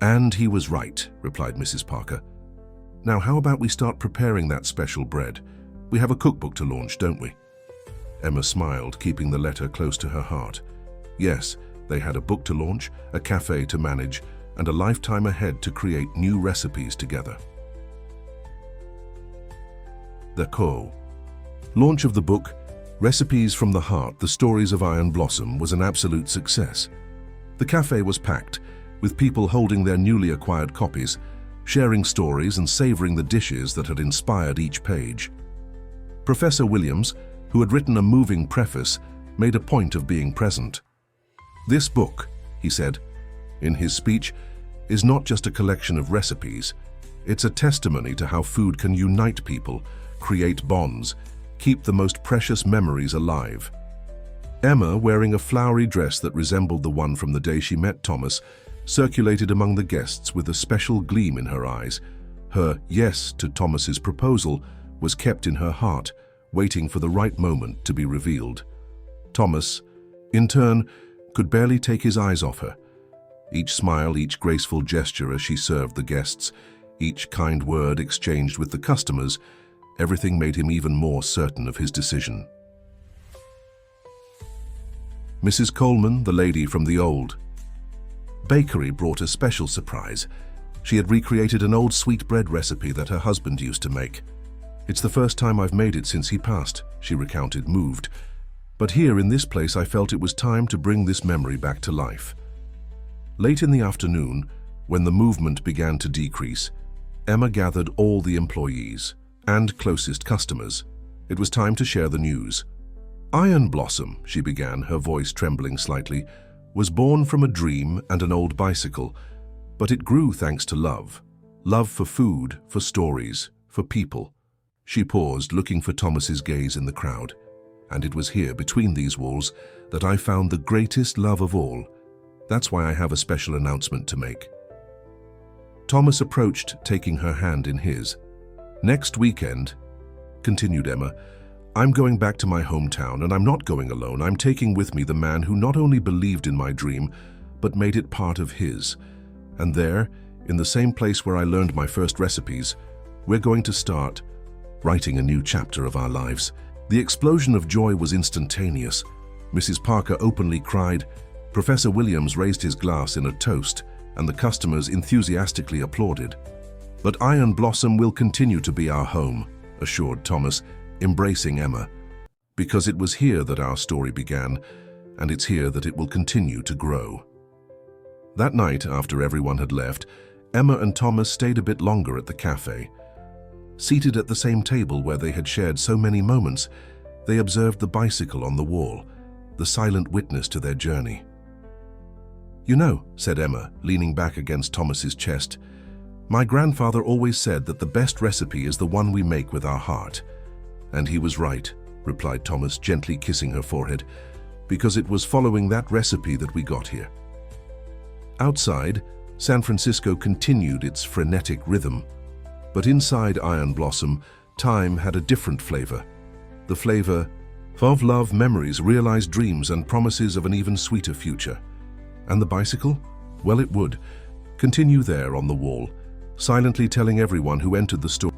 And he was right, replied Mrs. Parker. Now how about we start preparing that special bread? We have a cookbook to launch, don't we? Emma smiled, keeping the letter close to her heart. Yes, they had a book to launch, a cafe to manage, and a lifetime ahead to create new recipes together. The launch of the book, Recipes from the Heart, The Stories of Iron Blossom, was an absolute success. The cafe was packed, with people holding their newly acquired copies, sharing stories and savoring the dishes that had inspired each page. Professor Williams, who had written a moving preface, made a point of being present. This book, he said, in his speech, is not just a collection of recipes. It's a testimony to how food can unite people, create bonds, keep the most precious memories alive. Emma, wearing a flowery dress that resembled the one from the day she met Thomas, circulated among the guests with a special gleam in her eyes. Her yes to Thomas's proposal was kept in her heart, waiting for the right moment to be revealed. Thomas, in turn, could barely take his eyes off her. Each smile, each graceful gesture as she served the guests, each kind word exchanged with the customers, everything made him even more certain of his decision. Mrs. Coleman, the lady from the old bakery, brought a special surprise. She had recreated an old sweetbread recipe that her husband used to make. "It's the first time I've made it since he passed," she recounted, moved. "But here in this place I felt it was time to bring this memory back to life." Late in the afternoon, when the movement began to decrease, Emma gathered all the employees and closest customers. It was time to share the news. "Iron Blossom," she began, her voice trembling slightly, "was born from a dream and an old bicycle, but it grew thanks to love. Love for food, for stories, for people." She paused, looking for Thomas's gaze in the crowd. "And it was here, between these walls, that I found the greatest love of all. That's why I have a special announcement to make." Thomas approached, taking her hand in his. "Next weekend," continued Emma, "I'm going back to my hometown, and I'm not going alone. I'm taking with me the man who not only believed in my dream, but made it part of his. And there, in the same place where I learned my first recipes, we're going to start writing a new chapter of our lives." The explosion of joy was instantaneous. Mrs. Parker openly cried. Professor Williams raised his glass in a toast, and the customers enthusiastically applauded. "But Iron Blossom will continue to be our home," assured Thomas, embracing Emma, "because it was here that our story began, and it's here that it will continue to grow." That night, after everyone had left, Emma and Thomas stayed a bit longer at the cafe. Seated at the same table where they had shared so many moments, they observed the bicycle on the wall, the silent witness to their journey. "You know," said Emma, leaning back against Thomas's chest, "my grandfather always said that the best recipe is the one we make with our heart." "And he was right," replied Thomas, gently kissing her forehead, "because it was following that recipe that we got here." Outside, San Francisco continued its frenetic rhythm. But inside Iron Blossom, time had a different flavor. The flavor of love, memories, realized dreams, and promises of an even sweeter future. And the bicycle? Well, it would continue there on the wall, silently telling everyone who entered the store